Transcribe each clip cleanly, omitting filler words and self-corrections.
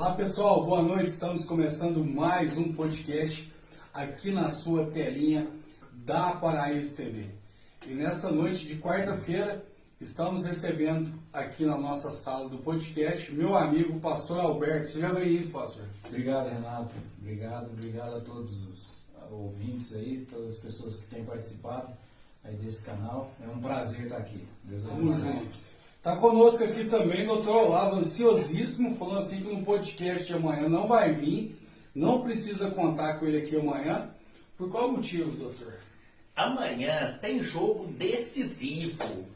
Olá pessoal, boa noite. Estamos começando mais um podcast aqui na sua telinha da Paraíso TV. E nessa noite de quarta-feira estamos recebendo aqui na nossa sala do podcast meu amigo Pastor Alberto. Seja bem-vindo, pastor. Obrigado, Renato. Obrigado a todos os ouvintes aí, todas as pessoas que têm participado aí desse canal. É um prazer estar aqui. Deus abençoe. Está conosco aqui também o doutor Olavo, ansiosíssimo, falando assim que no podcast de amanhã não vai vir, não precisa contar com ele aqui amanhã. Por qual motivo, doutor? Amanhã tem jogo decisivo,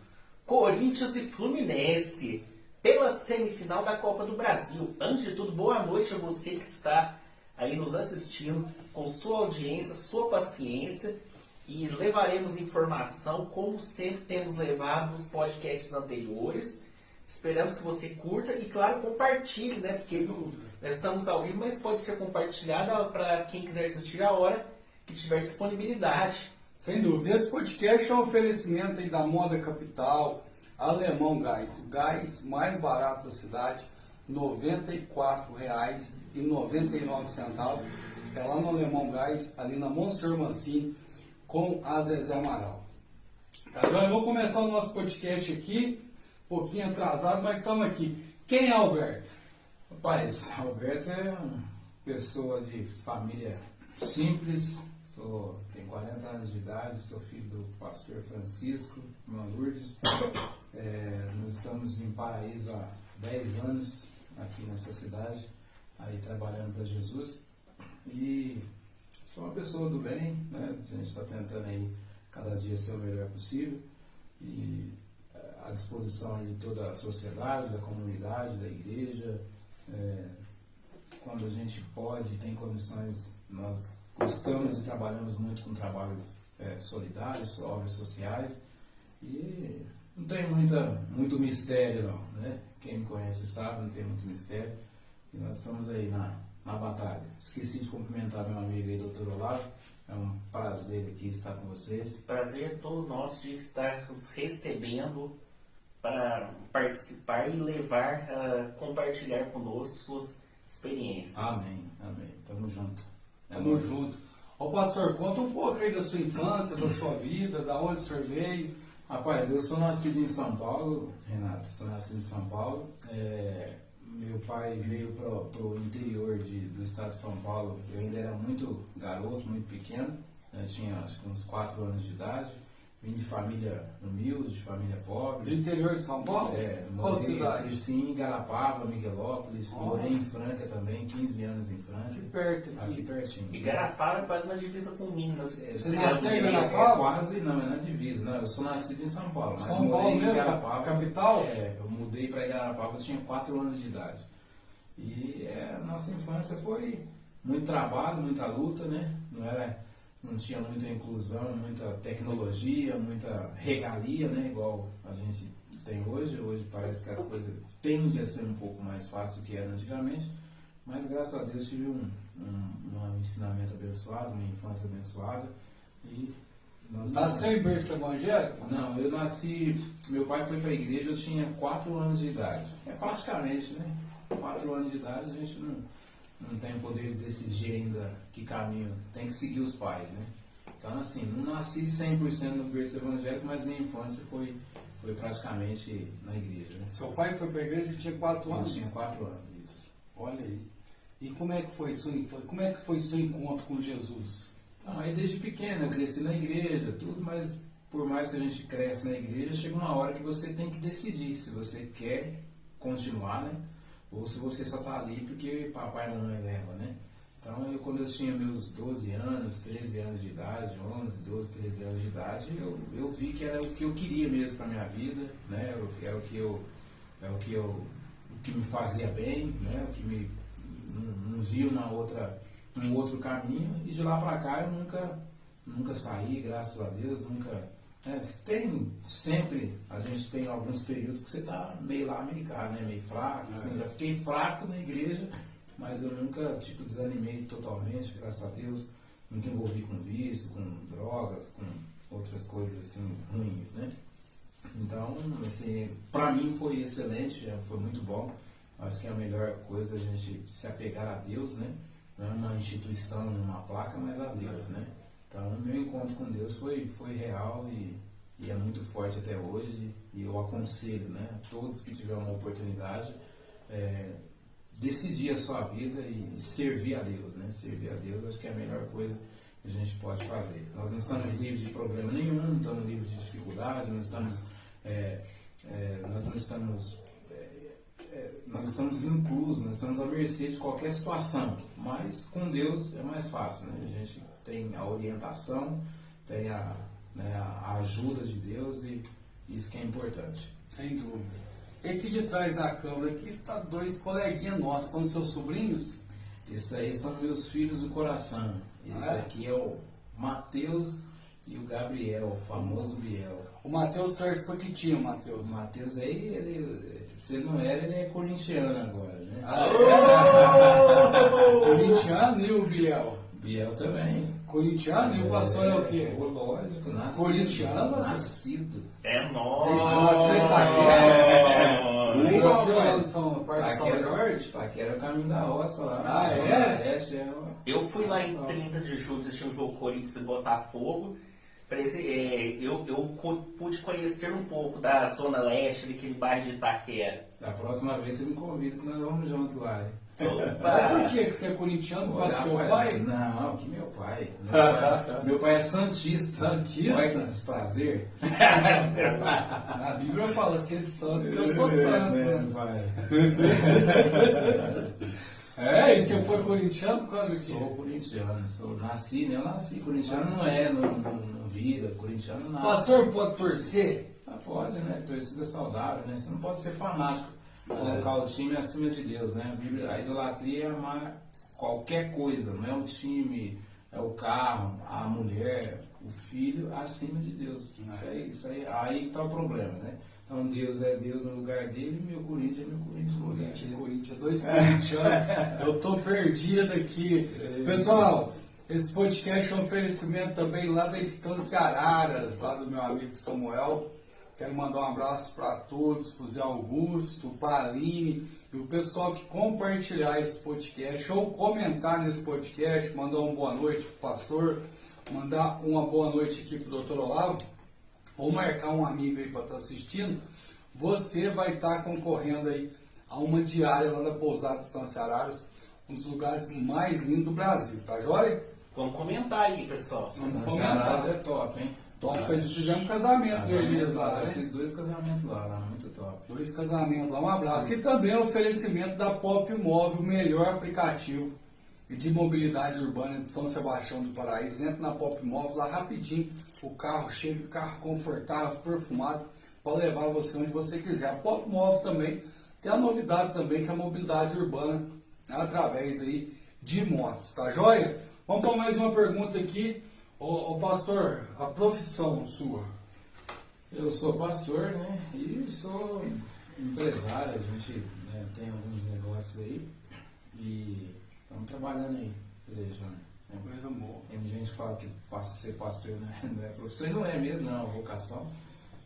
Corinthians e Fluminense, pela semifinal da Copa do Brasil. Antes de tudo, boa noite a você que está aí nos assistindo, com sua audiência, sua paciência. E levaremos informação, como sempre temos levado nos podcasts anteriores. Esperamos que você curta e, claro, compartilhe, né? Porque nós estamos ao vivo, mas pode ser compartilhada para quem quiser assistir a hora que tiver disponibilidade. Sem dúvida. Esse podcast é um oferecimento aí da Moda Capital, Alemão Gás. O gás mais barato da cidade, R$ 94,99. É lá no Alemão Gás, ali na Monsenhor Mancini, com a Zezé Amaral. Tá, já vou começar o nosso podcast aqui, um pouquinho atrasado, mas estamos aqui. Quem é Alberto? Rapaz, Alberto é uma pessoa de família simples, tenho 40 anos de idade, sou filho do pastor Francisco, irmã Lourdes. Nós estamos em Paraíso há 10 anos, aqui nessa cidade, aí trabalhando para Jesus. E sou uma pessoa do bem, né? A gente está tentando aí cada dia ser o melhor possível e à disposição de toda a sociedade, da comunidade, da igreja. Quando a gente pode, tem condições, nós gostamos e trabalhamos muito com trabalhos solidários, obras sociais, e não tem muito mistério não, né? Quem me conhece sabe, não tem muito mistério, e nós estamos aí na batalha. Esqueci de cumprimentar meu amigo aí, doutor Olavo. É um prazer aqui estar com vocês. Prazer é todo nosso de estar os recebendo para participar e levar, compartilhar conosco suas experiências. Amém. Tamo junto. Tamo junto. Ô pastor, conta um pouco aí da sua infância, da sua vida, da onde o senhor veio. Rapaz, eu sou nascido em São Paulo, Renato. Sou nascido em São Paulo. Meu pai veio pro interior do estado de São Paulo. Eu ainda era muito garoto, muito pequeno. Eu tinha acho que uns 4 anos de idade. Vim de família humilde, de família pobre. Do interior de São Paulo? Qual cidade? Cresci em Garapava, Miguelópolis. Morei em Franca também, 15 anos em Franca. Aqui perto Aqui pertinho. E Garapava é quase na divisa com Minas. Você nasceu em Garapava? Quase não, é na divisa. Não, eu sou nascido em São Paulo. Mas São Paulo mesmo? Garapava, Capital? Eu mudei para Garapava, eu tinha 4 anos de idade. E a nossa infância foi muito trabalho, muita luta, né? Não tinha muita inclusão, muita tecnologia, muita regalia, né? Igual a gente tem hoje. Hoje parece que as coisas tendem a ser um pouco mais fácil do que era antigamente. Mas graças a Deus tive um ensinamento abençoado, uma infância abençoada. E Nasceu em berço evangélico? Não, eu nasci. Meu pai foi para a igreja, eu tinha 4 anos de idade. Praticamente, né? 4 anos de idade a gente não tem o poder de decidir ainda que caminho, tem que seguir os pais, né? Então, assim, não nasci 100% no berço evangélico, mas minha infância foi praticamente na igreja, né? Seu pai foi para a igreja e tinha 4 anos? Eu tinha 4 anos, isso. Olha aí. E como é que foi sua infância? Como é que foi seu encontro com Jesus? Então, aí desde pequeno eu cresci na igreja, tudo, mas por mais que a gente cresce na igreja, chega uma hora que você tem que decidir se você quer continuar, né? Ou se você só está ali porque papai e mamãe leva, né? Então, quando eu tinha meus 12 anos, 13 anos de idade, 11, 12, 13 anos de idade, eu vi que era o que eu queria mesmo para minha vida, né? Era o que me fazia bem, né? O que não via um outro caminho. E de lá para cá eu nunca saí, graças a Deus, nunca. A gente tem alguns períodos que você está meio lá, meio cá, né? Meio fraco, assim, já fiquei fraco na igreja, mas eu nunca, desanimei totalmente, graças a Deus, nunca envolvi com vício, com drogas, com outras coisas, assim, ruins, né? Então, assim, para mim foi excelente, foi muito bom, Acho que é a melhor coisa a gente se apegar a Deus, né? Não é uma instituição, não é uma placa, mas a Deus, né? Então, o meu encontro com Deus foi real e é muito forte até hoje. E eu aconselho, né, a todos que tiverem uma oportunidade, decidir a sua vida e servir a Deus, né? Servir a Deus, acho que é a melhor coisa que a gente pode fazer. Nós não estamos livres de problema nenhum, não estamos livres de dificuldade, não estamos, nós estamos inclusos, nós estamos à mercê de qualquer situação, mas com Deus é mais fácil, né? A gente tem a orientação, tem a ajuda de Deus e isso que é importante. Sem dúvida. E aqui de trás da câmera, aqui tá 2 coleguinhas nossos, são seus sobrinhos? Esses aí são meus filhos do coração. Esse aqui é o Matheus e o Gabriel, o famoso Biel. O Matheus torce pra que time, Matheus? O Matheus aí, se ele não era, ele é corintiano agora, né? Corintiano e o Biel? Biel também. Corintiano e o pastor é o quê? Lógico, nascido. Corintiano, pastor? Nascido. É Você nóis! Você lá no São Parque São Jorge? Taquera é o caminho da roça lá. Ah, é? Nordeste, Eu fui lá em 30 de julho assistir um jogo Corinthians e Botafogo. Eu pude conhecer um pouco da Zona Leste, daquele bairro de Itaquera. Da próxima vez você me convida que nós vamos junto lá. Hein? Mas por que você é corintiano por causa do teu pai? Não, que meu pai. Meu pai é santista. Santista? Olha que desprazer. A Bíblia fala ser de santo, porque eu sou santo. E você foi corintiano por causa do quê? Sou corintiano, nasci, né? Eu nasci corintiano, não vira, corintiano não. Pastor pode torcer? Pode, né? Torcida saudável, né? Você não pode ser fanático, colocar o time acima de Deus, né? A idolatria é amar qualquer coisa, não é o time, é o carro, a mulher, o filho acima de Deus. Isso aí tá o problema, né? Então Deus é Deus no lugar dele e meu Corinthians é meu Corinthians no lugar dele. Corinthians, 2 corintianos. Eu tô perdido aqui. Pessoal, esse podcast é um oferecimento também lá da Estância Araras, lá do meu amigo Samuel. Quero mandar um abraço para todos, para o Zé Augusto, para a Aline e o pessoal que compartilhar esse podcast ou comentar nesse podcast, mandar uma boa noite para o pastor, mandar uma boa noite aqui para o Dr. Olavo, ou marcar um amigo aí para estar assistindo, você vai estar concorrendo aí a uma diária lá da Pousada Estância Araras, um dos lugares mais lindos do Brasil, tá joia? Vamos comentar aí, pessoal. Estância Araras é top, hein? Top, eles fizeram um casamento de Elias lá, Eu né? fiz 2 casamentos lá, muito top. 2 casamentos lá, um abraço. E também o oferecimento da Pop Móvel, o melhor aplicativo de mobilidade urbana de São Sebastião do Paraíso. Entra na Pop Móvel lá rapidinho, o carro chega, carro confortável, perfumado, para levar você onde você quiser. A Pop Móvel também tem a novidade também, que é a mobilidade urbana, né, através aí de motos, tá joia? Vamos para mais uma pergunta aqui. Ô pastor, a profissão sua? Eu sou pastor, né? E sou empresário, a gente tem alguns negócios aí e estamos trabalhando aí, pelejando. Coisa boa. Tem gente que fala que ser pastor não é profissão, e não é mesmo, não é uma vocação,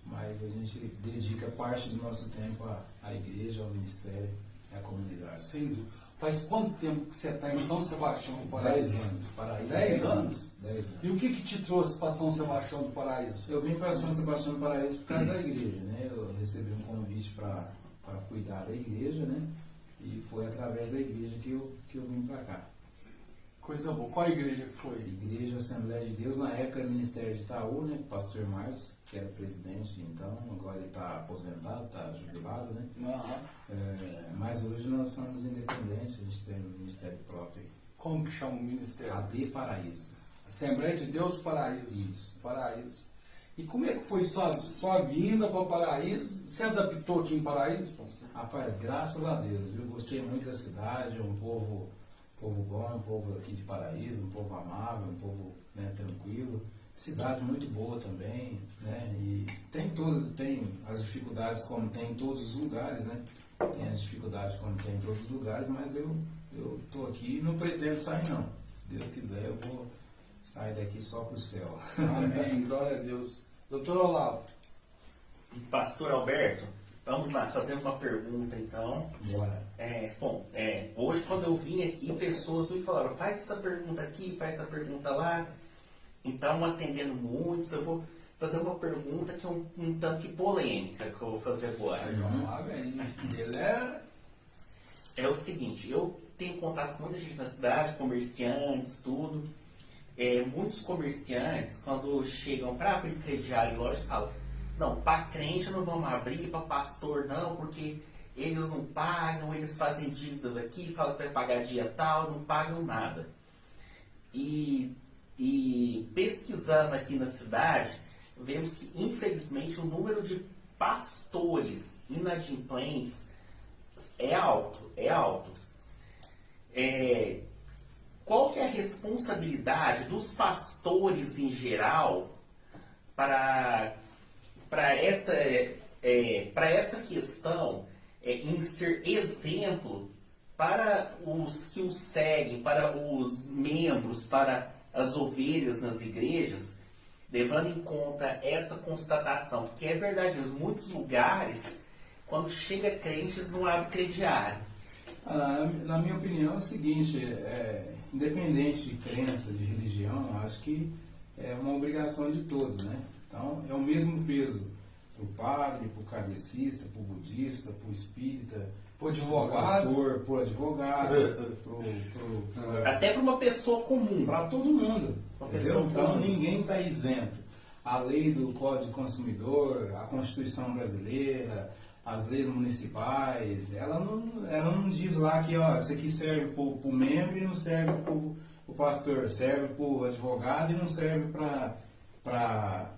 mas a gente dedica parte do nosso tempo à igreja, ao ministério e à comunidade. Sem dúvida. Faz quanto tempo que você está em São Sebastião do Paraíso? 10 anos, Paraíso. 10 anos? 10 anos. E o que te trouxe para São Sebastião do Paraíso? Eu vim para São Sebastião do Paraíso por causa da igreja, né? Eu recebi um convite para cuidar da igreja, né? E foi através da igreja que eu vim para cá. Coisa boa. Qual igreja que foi? Igreja Assembleia de Deus, na época era Ministério de Itaú, né? Pastor Márcio, que era presidente, então agora ele está aposentado, está jubilado, né? Mas hoje nós somos independentes, a gente tem um ministério próprio. Como que chama o ministério? AD Paraíso. Assembleia de Deus Paraíso. Isso. Paraíso. E como é que foi sua vinda para Paraíso? Você adaptou aqui em Paraíso, pastor? Rapaz, graças a Deus, eu gostei muito da cidade, um povo bom, um povo aqui de Paraíso, um povo amável, um povo, né, tranquilo. Cidade muito boa também, né? E tem as dificuldades como tem em todos os lugares, né? Tem as dificuldades como tem em todos os lugares, mas eu tô aqui e não pretendo sair não. Se Deus quiser, eu vou sair daqui só pro céu. Amém, glória a Deus. Doutor Olavo. Pastor Alberto, Vamos lá, fazer uma pergunta então. Bora. Hoje quando eu vim aqui, pessoas me falaram, faz essa pergunta aqui, faz essa pergunta lá. Então, atendendo muitos, eu vou fazer uma pergunta que é um tanto que polêmica que eu vou fazer agora. Vamos lá, velho. É o seguinte, eu tenho contato com muita gente na cidade, comerciantes, tudo. Muitos comerciantes, quando chegam para abrir crediário em loja, falam, não, para crente não vamos abrir, para pastor não, porque eles não pagam, eles fazem dívidas aqui, falam que vai pagar dia tal, não pagam nada. E pesquisando aqui na cidade, vemos que infelizmente o número de pastores inadimplentes é alto. Qual que é a responsabilidade dos pastores em geral para essa questão em ser exemplo para os que os seguem, para os membros, para as ovelhas nas igrejas, levando em conta essa constatação, que é verdade, em muitos lugares, quando chega crentes, não abre crediário. Na minha opinião é o seguinte, independente de crença, de religião, acho que é uma obrigação de todos, né? Então, é o mesmo peso para o padre, para o kardecista, para o budista, para o espírita, Pro advogado. pastor, pro advogado, Até para uma pessoa comum. para todo mundo. Uma Entendeu? pessoa Então comum. ninguém está isento. A lei do Código do Consumidor, a Constituição Brasileira, as leis municipais, ela não diz lá que isso aqui serve para o membro e não serve para o pastor, serve para o advogado e não serve para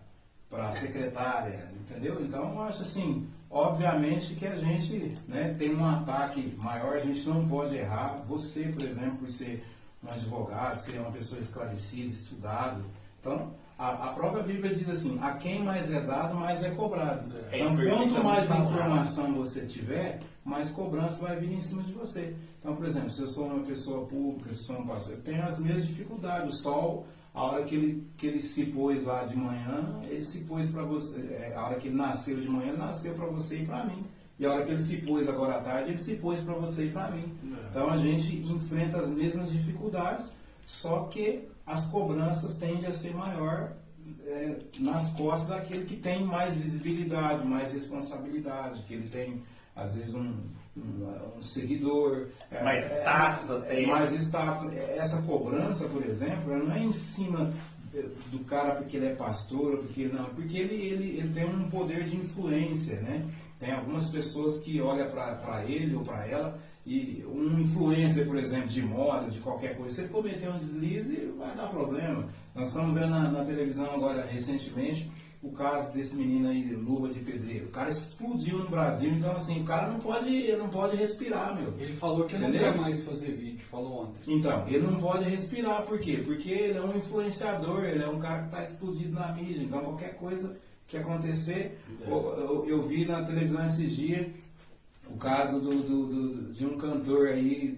a secretária, entendeu? Então eu acho assim, obviamente que a gente, né, tem um ataque maior, a gente não pode errar. Você, por exemplo, por ser um advogado, ser uma pessoa esclarecida, estudado, então a própria Bíblia diz assim, a quem mais é dado, mais é cobrado. Então, quanto mais informação você tiver, mais cobrança vai vir em cima de você. Então, por exemplo, se eu sou uma pessoa pública, se eu sou um pastor, eu tenho as mesmas dificuldades. O sol, a hora que ele se pôs lá de manhã, ele se pôs para você. A hora que ele nasceu de manhã, ele nasceu para você e para mim. E a hora que ele se pôs agora à tarde, ele se pôs para você e para mim. Então a gente enfrenta as mesmas dificuldades, só que as cobranças tendem a ser maior nas costas daquele que tem mais visibilidade, mais responsabilidade, que ele tem, às vezes, um seguidor. Mais status até. Mais status. Essa cobrança, por exemplo, ela não é em cima do cara porque ele é pastor, porque ele tem um poder de influência, né? Tem algumas pessoas que olham para ele ou para ela e um influencer, por exemplo, de moda, de qualquer coisa, se ele cometer um deslize, vai dar problema. Nós estamos vendo na televisão agora, recentemente, o caso desse menino aí, Luva de Pedreiro. O cara explodiu no Brasil, então assim, o cara não pode respirar, meu. Ele falou que não quer mais fazer vídeo, falou ontem. Então, ele não pode respirar, por quê? Porque ele é um influenciador, ele é um cara que está explodido na mídia, então qualquer coisa que acontecer, eu vi na televisão esses dias o caso de um cantor aí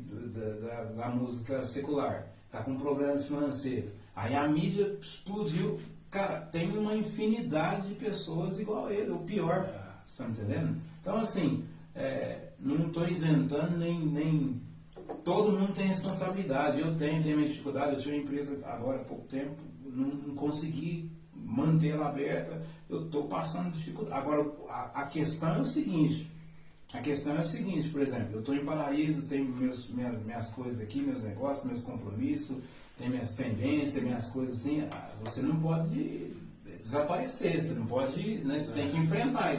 da música secular, tá com problemas financeiros. Aí a mídia explodiu. Cara, tem uma infinidade de pessoas igual a ele, o pior. Você tá entendendo? Então, assim, não estou isentando nem. Todo mundo tem responsabilidade. Eu tenho minha dificuldade. Eu tinha uma empresa agora há pouco tempo, não consegui manter ela aberta. Eu estou passando dificuldade. Agora, a questão é o seguinte. Por exemplo, eu estou em Paraíso, tenho minhas coisas aqui, meus negócios, meus compromissos, tenho minhas pendências, minhas coisas assim. Você não pode desaparecer, você não pode, né, você tem que enfrentar,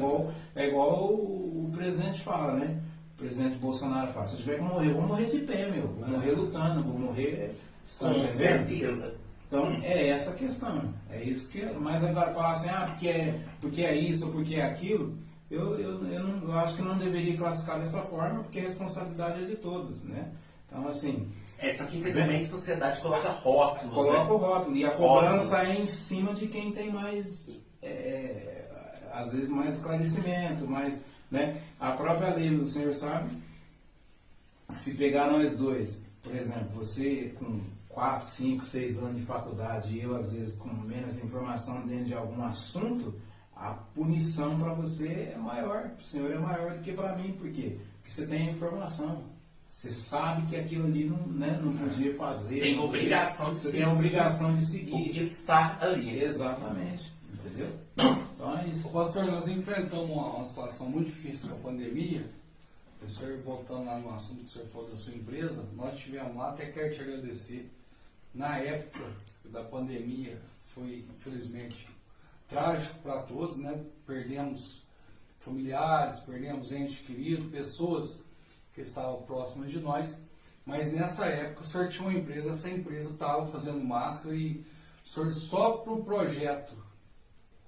é igual o presidente fala, né? O presidente Bolsonaro fala, se eu tiver que morrer, eu vou morrer de pé, meu. Vou morrer lutando, vou morrer... Com certeza. Então, é essa a questão. É isso que... Mas agora falar assim, porque é isso ou porque é aquilo... Eu acho que não deveria classificar dessa forma, porque a responsabilidade é de todos, né? Então, assim... Só que, infelizmente, a sociedade coloca rótulos, Coloca o né? rótulo. E a cobrança é em cima de quem tem mais... às vezes, mais esclarecimento, mais... Né? A própria lei, o senhor sabe, se pegar nós dois, por exemplo, você com 4, 5, 6 anos de faculdade e eu, às vezes, com menos informação dentro de algum assunto... a punição para você é maior, para o senhor é maior do que para mim. Por quê? Porque você tem a informação. Você sabe que aquilo ali não, né, não podia fazer. Tem obrigação de Você seguir. tem a obrigação de O seguir. que está ali. Exatamente. Entendeu? Então é Ô, isso. pastor, nós enfrentamos uma situação muito difícil com a pandemia. O senhor, voltando lá no assunto que o senhor falou da sua empresa, nós tivemos lá, até quero te agradecer. Na época da pandemia, foi, infelizmente, trágico para todos, né? Perdemos familiares, perdemos ente querido, pessoas que estavam próximas de nós. Mas nessa época, o senhor tinha uma empresa, essa empresa estava fazendo máscara e o senhor, só para o projeto,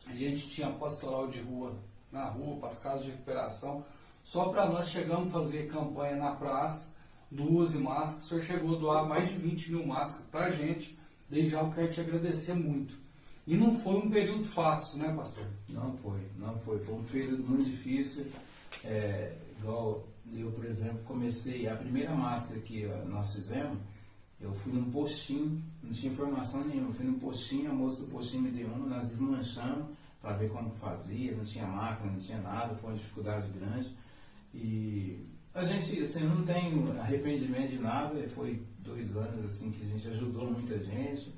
a gente tinha pastoral de rua, na rua, para as casas de recuperação. Só para nós chegamos a fazer campanha na praça do Use Máscara. O senhor chegou a doar mais de 20 mil máscaras para a gente. Desde já eu quero te agradecer muito. E não foi um período fácil, né, pastor? Não foi. Foi um período muito difícil. Igual eu, por exemplo, comecei, a primeira máscara que nós fizemos, eu fui num postinho, não tinha informação nenhuma, eu fui num postinho, a moça do postinho me deu uma, nós desmanchamos para ver como fazia, não tinha máquina, não tinha nada, foi uma dificuldade grande. E a gente, assim, não tem arrependimento de nada, foi 2 anos assim que a gente ajudou muita gente,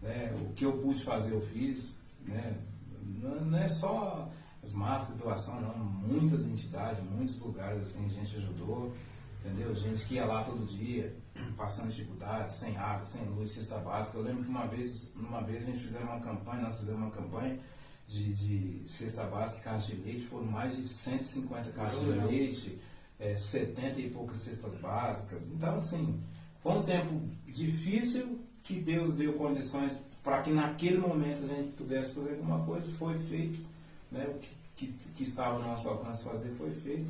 né? O que eu pude fazer eu fiz, né? Não é só as máscaras, doação, não, muitas entidades, muitos lugares assim a gente ajudou, entendeu? Gente que ia lá todo dia, passando dificuldade, sem água, sem luz, cesta básica. Eu lembro que uma vez a gente fizemos uma campanha, nós fizemos uma campanha de cesta básica e caixa de leite, foram mais de 150 caixas de leite, 70 e poucas cestas básicas. Então, assim, foi um tempo difícil que Deus deu condições para que naquele momento a gente pudesse fazer alguma coisa, foi feito, né? O que estava no nosso alcance fazer foi feito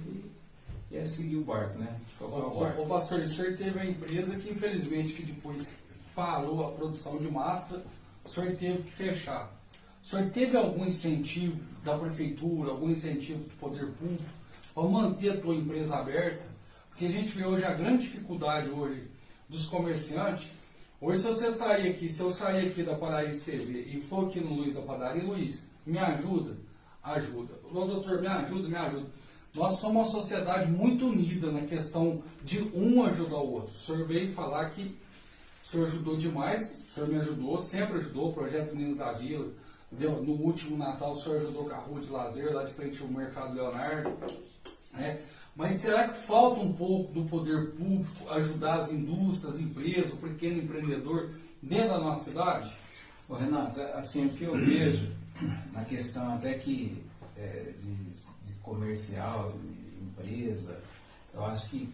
e é seguir o barco, né? O pastor, o senhor teve a empresa que infelizmente que depois parou a produção de máscara, o senhor teve que fechar. O senhor teve algum incentivo da prefeitura, algum incentivo do poder público para manter a tua empresa aberta? Porque a gente vê hoje a grande dificuldade hoje dos comerciantes. Hoje se você sair aqui, se eu sair aqui da Paraíso TV e for aqui no Luiz da Padaria, Luiz, me ajuda? Ajuda. Ô, doutor, me ajuda, me ajuda. Nós somos uma sociedade muito unida na questão de um ajudar o outro. O senhor veio falar que o senhor ajudou demais, o senhor me ajudou, sempre ajudou, o Projeto Meninos da Vila. No último Natal o senhor ajudou com a rua de lazer, lá de frente ao Mercado Leonardo. Né? Mas será que falta um pouco do poder público ajudar as indústrias, as empresas, o pequeno empreendedor dentro da nossa cidade? Ô, Renato, assim, o que eu vejo na questão até que de comercial, de empresa, eu acho que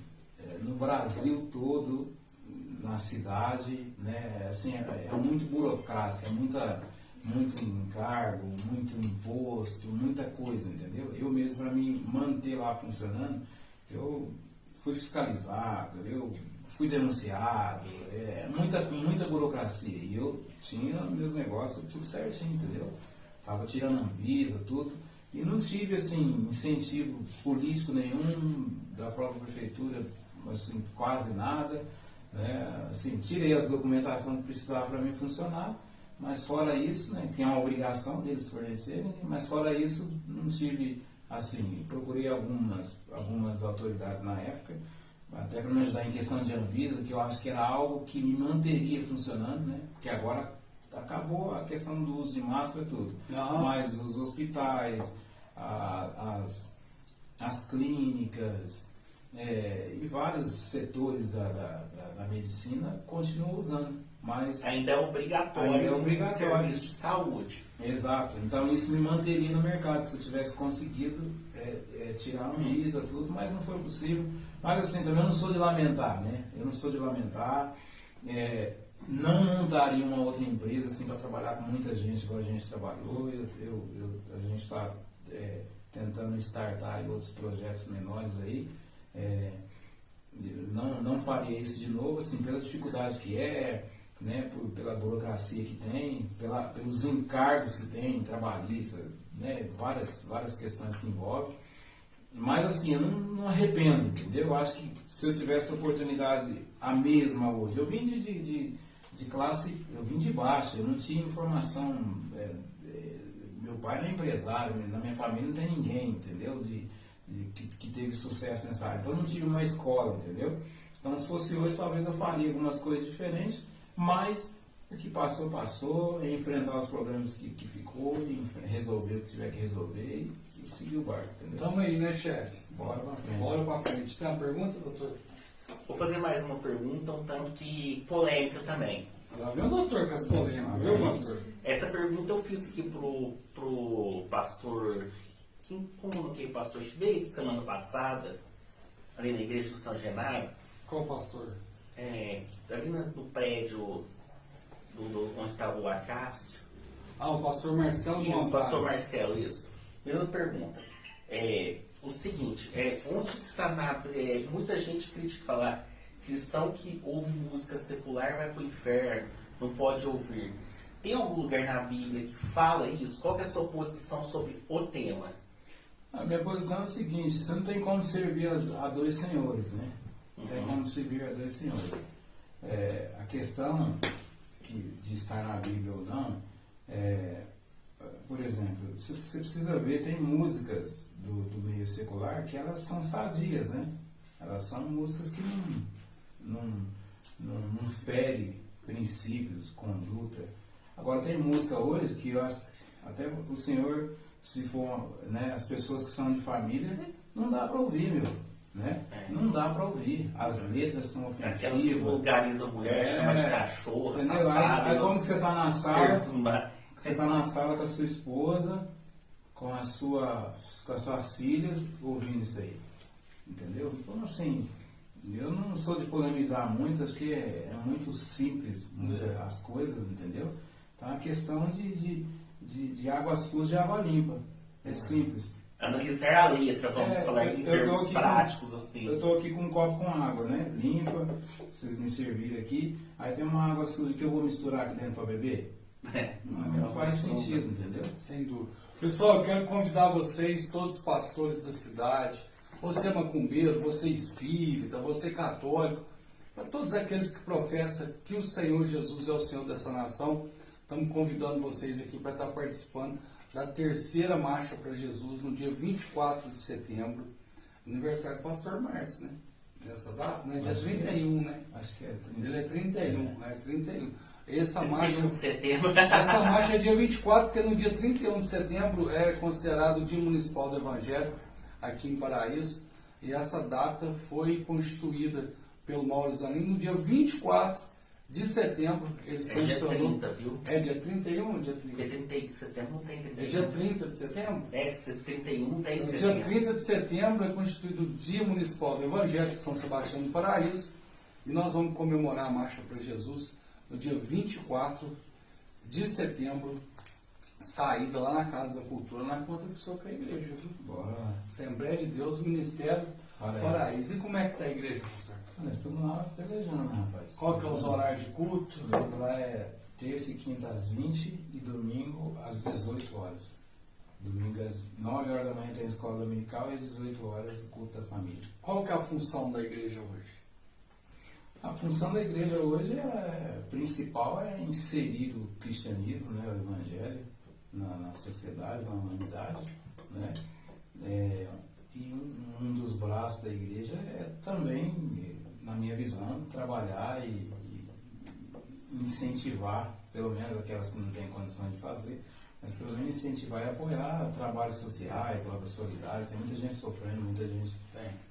no Brasil todo, na cidade, né, assim, é muito burocrático, é muito encargo, muito imposto, muita coisa, entendeu? Eu mesmo, para mim manter lá funcionando, eu fui fiscalizado, eu fui denunciado, muita burocracia. E eu tinha meus negócios tudo certinho, entendeu? Tava tirando Anvisa, tudo. E não tive, assim, incentivo político nenhum da própria prefeitura, assim, quase nada. Né? Assim, tirei as documentações que precisava para mim funcionar. Mas fora isso, né, tem uma obrigação deles fornecerem, mas fora isso, não tive, assim, procurei algumas autoridades na época, até para me ajudar em questão de Anvisa, que eu acho que era algo que me manteria funcionando, né, porque agora acabou a questão do uso de máscara e tudo, mas os hospitais, as clínicas, e vários setores da medicina continuam usando. Mas ainda é obrigatório o serviço de saúde. Exato. Então isso me manteria no mercado se eu tivesse conseguido tirar um ISA, tudo, mas não foi possível. Mas assim, também eu não sou de lamentar, né? Eu não sou de lamentar. Não montaria uma outra empresa assim para trabalhar com muita gente igual a gente trabalhou. A gente está tentando startar outros projetos menores aí. Não faria isso de novo, assim, pela dificuldade que né, pela burocracia que tem, pelos encargos que tem, trabalhista, né, várias questões que envolvem. Mas assim, eu não arrependo, entendeu? Eu acho que se eu tivesse a oportunidade a mesma hoje, eu vim de classe, eu vim de baixo, eu não tinha informação meu pai não é empresário, na minha família não tem ninguém, entendeu? Que teve sucesso nessa área. Então eu não tive uma escola, entendeu? Então se fosse hoje, talvez eu faria algumas coisas diferentes, mas o que passou, passou, enfrentar os problemas que ficou, resolver o que tiver que resolver e seguir o barco, entendeu? Tamo aí, né, chefe? Bora pra frente. Bora pra frente. Tem uma pergunta, doutor? Vou fazer mais uma pergunta, um tanto que polêmica também. Lá vem o doutor com as polêmicas, viu, pastor? Essa pergunta eu fiz aqui pro pastor. Como que é o pastor que veio de semana passada, ali na igreja do São Genaro? Qual pastor? Ali no prédio onde estava o Acácio. Ah, o pastor Marcelo Isso, Gonçalves. pastor Marcelo, isso. Mesma pergunta. O seguinte, onde está muita gente critica falar cristão que ouve música secular vai para o inferno, não pode ouvir. Tem algum lugar na Bíblia que fala isso? Qual que é a sua posição sobre o tema? A minha posição é a seguinte: você não tem como servir a dois senhores, né? Não tem como servir a dois senhores. A questão de estar na Bíblia ou não, por exemplo, você precisa ver, tem músicas do meio secular que elas são sadias, né? Elas são músicas que não ferem princípios, conduta. Agora tem música hoje que eu acho, até o senhor, se for, né, as pessoas que são de família, não dá para ouvir, meu. Né? Não dá para ouvir. As letras são ofensivas. Aquelas que vulgarizam a mulher, chama de cachorra, safada. Aí como que você está na sala, você está na sala com a sua esposa, com as suas filhas, ouvindo isso aí. Entendeu? Então assim, eu não sou de polemizar muito, acho que é muito simples as coisas, entendeu? Então é uma questão de água suja e água limpa. É simples. Analisar a letra, vamos falar em termos práticos, assim. Eu estou aqui com um copo com água, né? Limpa, vocês me serviram aqui. Aí tem uma água suja que eu vou misturar aqui dentro para beber? Não faz sentido, entendeu? Sem dúvida. Pessoal, eu quero convidar vocês, todos os pastores da cidade, você é macumbeiro, você é espírita, você é católico, para todos aqueles que professam que o Senhor Jesus é o Senhor dessa nação, estamos convidando vocês aqui para estar participando da terceira marcha para Jesus no dia 24 de setembro, aniversário do pastor Márcio, né? Nessa data, né? Dia 31, né? Acho que é 31. Ele é 31, é 31. Essa 31 marcha, de setembro. essa marcha é dia 24, porque no dia 31 de setembro é considerado o Dia Municipal do Evangelho aqui em Paraíso, e essa data foi constituída pelo Mauro Zanin no dia 24 de setembro. Ele sancionou. Dia 30, viu? É dia 31 ou dia 30? Porque 30 de setembro não tem 31. É dia 30 de setembro? 31 tem No setembro. dia 30 de setembro é constituído o Dia Municipal do Evangelho de São Sebastião do Paraíso, e nós vamos comemorar a Marcha para Jesus no dia 24 de setembro, saída lá na Casa da Cultura, na conta que o senhor quer a igreja, viu? Bora. Assembleia de Deus, Ministério Paraíso. E como é que está a igreja, pastor? Nós estamos lá pelejando, rapaz. Qual que é os horários de culto? Lá é terça e quinta às 20 e domingo às 18 horas. Domingo às 9 horas da manhã tem a escola dominical e às 18 horas o culto da família. Qual que é a função da igreja hoje? A função da igreja hoje principal é inserir o cristianismo, né, o evangelho na sociedade, na humanidade, né? E um dos braços da igreja é também, na minha visão, trabalhar e incentivar, pelo menos aquelas que não têm condição de fazer, mas pelo menos incentivar e apoiar trabalhos sociais, obras solidárias. Tem muita gente sofrendo, muita gente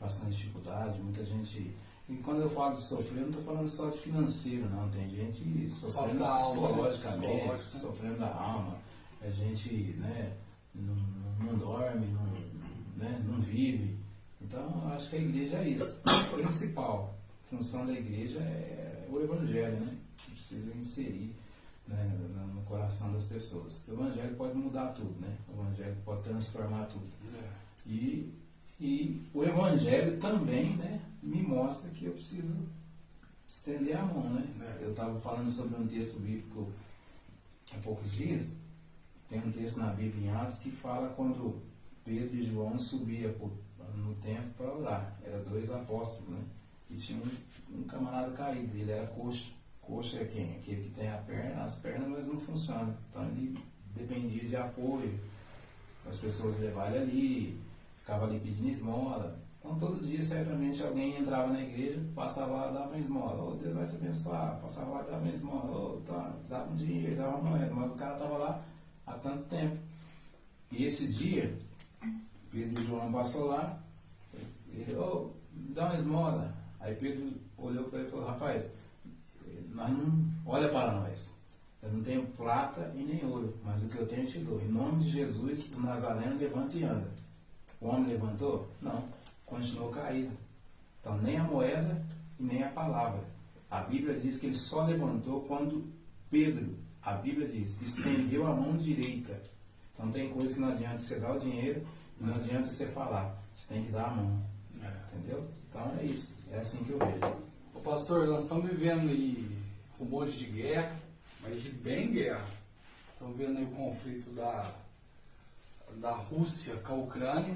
passando dificuldade, muita gente... E quando eu falo de sofrer, não estou falando só de financeiro, não. Tem gente sofrendo psicologicamente, sofrendo da alma. A gente, né, não dorme, não vive. Então, eu acho que a igreja é isso. A principal função da igreja é o evangelho, né? Que precisa inserir, né, no coração das pessoas. O evangelho pode mudar tudo, né? O evangelho pode transformar tudo. E o evangelho também, né, me mostra que eu preciso estender a mão, né? Eu estava falando sobre um texto bíblico há poucos dias. Tem um texto na Bíblia em Atos que fala quando Pedro e João subiam no templo para orar. Eram dois apóstolos, né? E tinha um camarada caído, ele era coxo. Coxo é quem? Aquele que tem as pernas, mas não funciona. Então ele dependia de apoio, as pessoas levavam ele ali, ficava ali pedindo esmola. Então todo dia certamente alguém entrava na igreja, passava lá, dava uma esmola, ô Deus vai te abençoar, passava lá, dava uma esmola, ô, dava um dinheiro, dava uma moeda, mas o cara estava lá há tanto tempo. E esse dia, Pedro e João passou lá, ele, ô, dá uma esmola. Aí Pedro olhou para ele e falou, rapaz, nós não, olha para nós, eu não tenho prata e nem ouro, mas o que eu tenho eu te dou. Em nome de Jesus, o Nazareno levanta e anda. O homem levantou? Não, continuou caído. Então nem a moeda e nem a palavra. A Bíblia diz que ele só levantou quando Pedro, a Bíblia diz, estendeu a mão direita. Então tem coisa que não adianta você dar o dinheiro, não adianta você falar, você tem que dar a mão. Entendeu? Então é isso, é assim que eu vejo. Ô pastor, nós estamos vivendo aí rumores de guerra, mas de bem guerra. Estamos vendo aí o conflito da Rússia com a Ucrânia.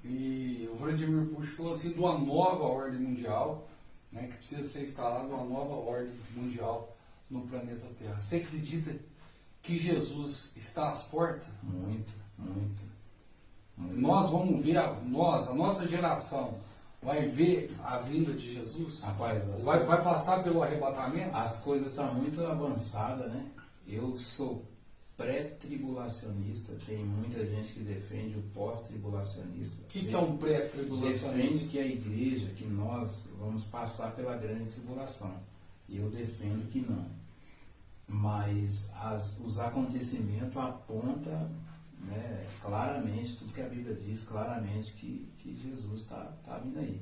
E o Vladimir Putin falou assim de uma nova ordem mundial, né, que precisa ser instalada uma nova ordem mundial no planeta Terra. Você acredita que Jesus está às portas? Muito. Nós vamos ver, a nossa geração vai ver a vinda de Jesus? Rapaz, Vai passar pelo arrebatamento? as coisas estão muito avançadas, né? Eu sou pré-tribulacionista, tem muita gente que defende o pós-tribulacionista. O que é um pré-tribulacionista? Defende que a igreja, que nós vamos passar pela grande tribulação. E eu defendo que não. Mas os acontecimentos apontam, né, claramente, tudo que a Bíblia diz, claramente que Jesus está vindo aí.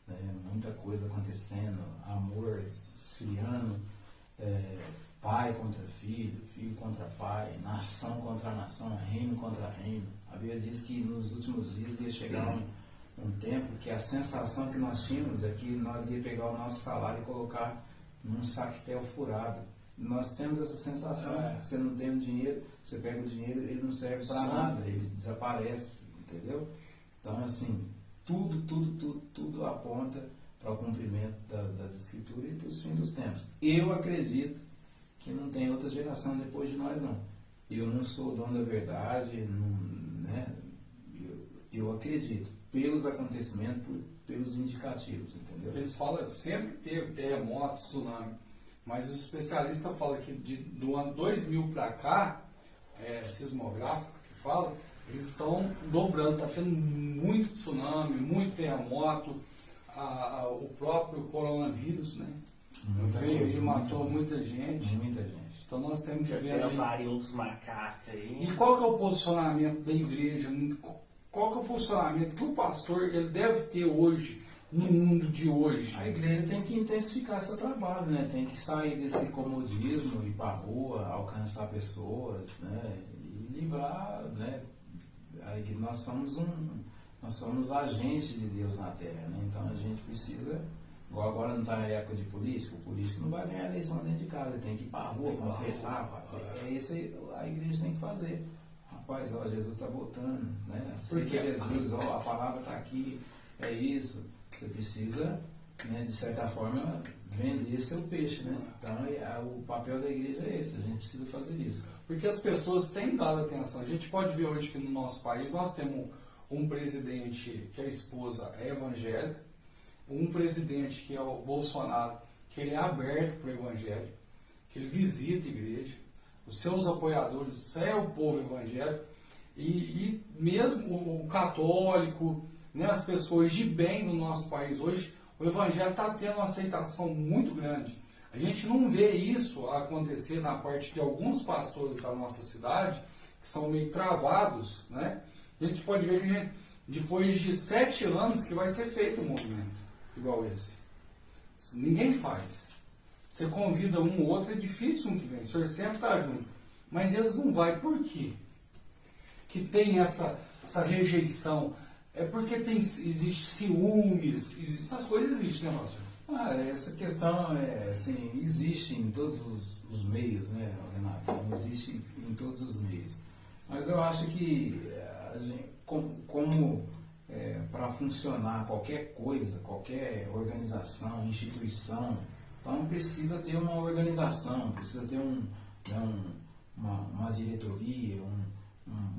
Né? Muita coisa acontecendo, amor esfriando, pai contra filho, filho contra pai, nação contra nação, reino contra reino. A Bíblia diz que nos últimos dias ia chegar um tempo que a sensação que nós tínhamos é que nós ia pegar o nosso salário e colocar num saquetel furado. Nós temos essa sensação, você não tem o dinheiro, você pega o dinheiro, ele não serve para nada, ele desaparece, entendeu? Então, assim, tudo aponta para o cumprimento das Escrituras e para os fins dos tempos. Eu acredito que não tem outra geração depois de nós, não. Eu não sou o dono da verdade, né? Eu acredito, pelos acontecimentos, pelos indicativos, entendeu? Eles falam, sempre teve terremoto, tsunami, mas os especialistas falam que do ano 2000 para cá, sismográfico que fala, eles estão dobrando, está tendo muito tsunami, muito terremoto, o próprio coronavírus, né? Veio e matou muita gente. Muita gente. Então nós temos que ver Tem a aí. varíola dos macacos aí. E qual que é o posicionamento da igreja? Qual que é o posicionamento que o pastor ele deve ter hoje, no mundo de hoje? A igreja tem que intensificar seu trabalho, né? Tem que sair desse comodismo, ir para a rua, alcançar pessoas, né? E livrar, né? Aí nós somos agentes de Deus na Terra, né? Então a gente precisa, igual agora não está na época de político, o político não vai ganhar eleição dentro de casa, ele tem que ir para a rua, panfletar, é isso a igreja tem que fazer. Rapaz, ó, Jesus está voltando, né? Porque Jesus, ó, a palavra está aqui, é isso. Você precisa, né, de certa forma, vender seu peixe, né? Então o papel da igreja é esse, a gente precisa fazer isso. Porque as pessoas têm dado atenção. A gente pode ver hoje que no nosso país nós temos um presidente que a esposa é evangélica, um presidente que é o Bolsonaro, que ele é aberto para o evangelho, que ele visita a igreja, os seus apoiadores é o povo evangélico, e mesmo o católico, né, as pessoas de bem no nosso país hoje, o evangelho está tendo uma aceitação muito grande. A gente não vê isso acontecer na parte de alguns pastores da nossa cidade, que são meio travados, né? A gente pode ver que depois de 7 anos que vai ser feito um movimento igual esse. Ninguém faz. Você convida um ou outro, é difícil um que vem. O senhor sempre está junto. Mas eles não vão. Por quê? Que tem essa rejeição. É porque existe ciúmes, essas coisas existem, né, pastor? Essa questão assim, existe em todos os meios, né, Renato? Existe em todos os meios. Mas eu acho que para funcionar qualquer coisa, qualquer organização, instituição, então precisa ter uma organização, precisa ter uma diretoria,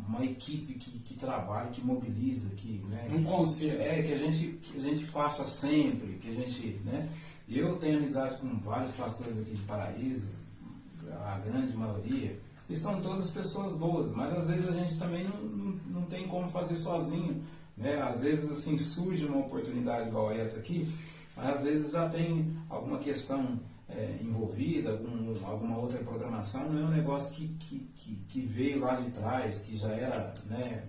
uma equipe que trabalha, que mobiliza, né, um conselho. Que a gente faça sempre, que a gente, né, eu tenho amizade com vários pastores aqui de Paraíso, a grande maioria, e são todas pessoas boas, mas às vezes a gente também não tem como fazer sozinho, né, às vezes assim surge uma oportunidade igual essa aqui, mas às vezes já tem alguma questão envolvida, alguma outra programação, não é um negócio que veio lá de trás, que já era, né,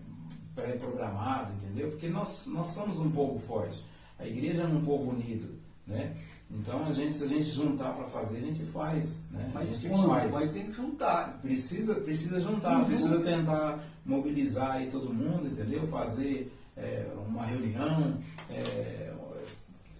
pré-programado, entendeu? Porque nós somos um povo forte, a igreja é um povo unido, né? Então se a gente juntar para fazer, a gente faz, né? Mas quando? Vai ter que juntar. Precisa juntar, precisa tentar mobilizar aí todo mundo, entendeu? Fazer uma reunião,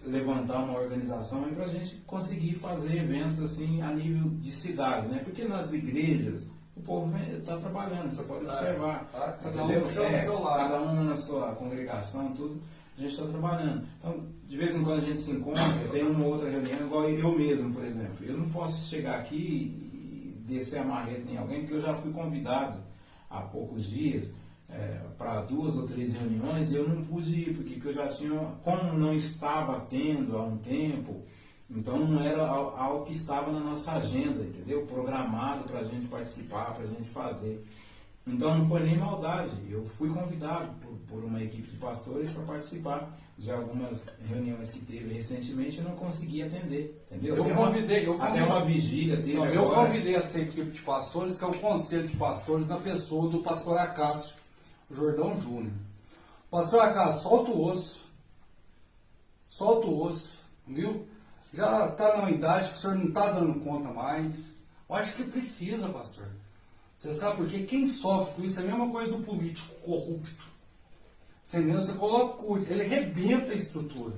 levantar uma organização para a gente conseguir fazer eventos assim a nível de cidade, né? Porque nas igrejas o povo está trabalhando, você pode observar. Cada um chama o seu lado. Cada um na sua congregação, tudo, a gente está trabalhando. Então, de vez em quando a gente se encontra, tem uma outra reunião, igual eu mesmo, por exemplo. Eu não posso chegar aqui e descer a marreta em alguém, porque eu já fui convidado há poucos dias para 2 ou 3 reuniões e eu não pude ir, porque eu já tinha, como não estava tendo há um tempo, então não era algo que estava na nossa agenda, entendeu? Programado para a gente participar, para a gente fazer. Então não foi nem maldade, eu fui convidado por uma equipe de pastores para participar de algumas reuniões que teve recentemente e não consegui atender, entendeu? Eu convidei. Até uma vigília teve agora. Eu convidei essa equipe de pastores, que é o conselho de pastores, na pessoa do pastor Acácio Jordão Júnior. Pastor Acácio, solta o osso, viu? Já está numa idade que o senhor não está dando conta mais. Eu acho que precisa, pastor. Você sabe por quê? Quem sofre com isso é a mesma coisa do político corrupto. Você coloca o culto, ele arrebenta a estrutura.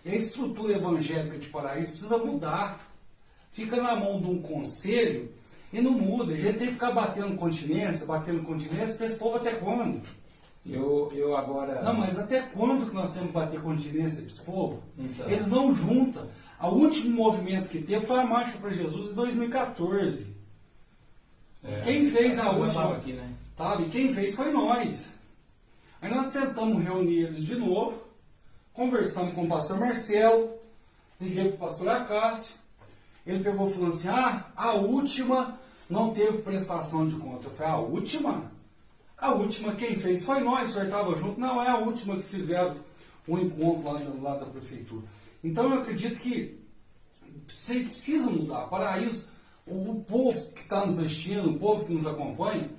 E a estrutura evangélica de Paraíso precisa mudar. Fica na mão de um conselho e não muda. A gente tem que ficar batendo continência, para esse povo até quando? Eu agora... Não, mas até quando que nós temos que bater continência para esse povo? Então. Eles não juntam. O último movimento que teve foi a Marcha para Jesus em 2014. Quem fez a última... Aqui, né? Sabe? Quem fez foi nós. Aí nós tentamos reunir eles de novo, conversamos com o pastor Marcelo, liguei para o pastor Acácio, ele pegou e falou assim, a última não teve prestação de conta. Eu falei, a última? A última quem fez foi nós, o senhor estava junto. Não, é a última que fizeram um encontro lá da prefeitura. Então eu acredito que precisa mudar. Para isso, o povo que está nos assistindo, o povo que nos acompanha,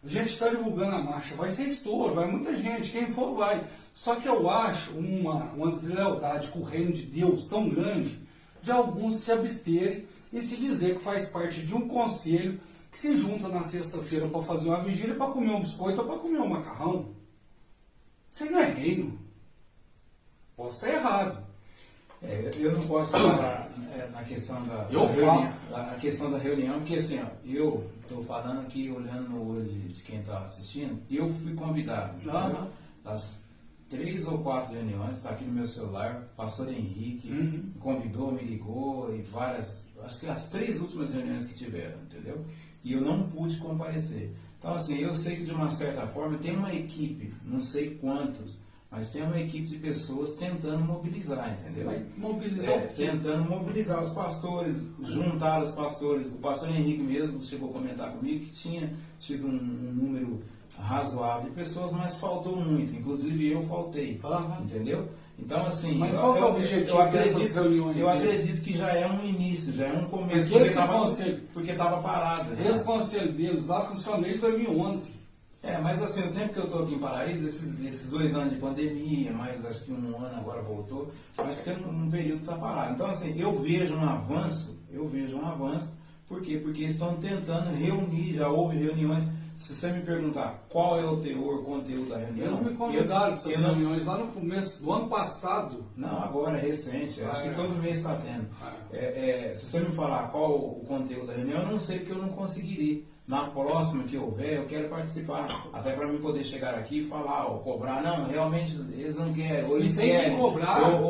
a gente está divulgando a marcha, vai ser estouro, vai muita gente, quem for vai. Só que eu acho uma deslealdade com o reino de Deus tão grande, de alguns se absterem e se dizer que faz parte de um conselho que se junta na sexta-feira para fazer uma vigília, para comer um biscoito ou para comer um macarrão. Isso aí não é reino. Posso estar errado. Eu não posso falar na questão a questão da reunião, porque assim, eu estou falando aqui, olhando no olho de quem está assistindo, eu fui convidado. Das 3 ou 4 reuniões, está aqui no meu celular, o pastor Henrique me convidou, me ligou, e várias, acho que as 3 últimas reuniões que tiveram, entendeu? E eu não pude comparecer. Então assim, eu sei que de uma certa forma tem uma equipe, não sei quantos, mas tem uma equipe de pessoas tentando mobilizar, entendeu? Mas mobilizar o quê? Tentando mobilizar os pastores, juntar os pastores. O pastor Henrique mesmo chegou a comentar comigo que tinha tido um número razoável de pessoas, mas faltou muito. Inclusive eu faltei, entendeu? Então assim, mas qual é o objetivo dessas reuniões? Eu acredito que já é um início, já é um começo, porque estava parado. Esse conselho deles lá funcionou desde 2011. Mas assim, o tempo que eu estou aqui em Paraíso, esses 2 anos de pandemia, mais acho que 1 ano agora voltou, acho que tem um período que está parado. Então assim, eu vejo um avanço, por quê? Porque estão tentando reunir, já houve reuniões. Se você me perguntar qual é o conteúdo da reunião... Eles me convidaram para essas reuniões lá no começo do ano passado. Não, agora é recente, acho que todo mês está tendo. Se você me falar qual o conteúdo da reunião, eu não sei, porque eu não conseguiria. Na próxima que houver, eu quero participar. Até para mim poder chegar aqui e falar, ou cobrar. Não, realmente eles não querem. Ou eles querem. Que cobrar.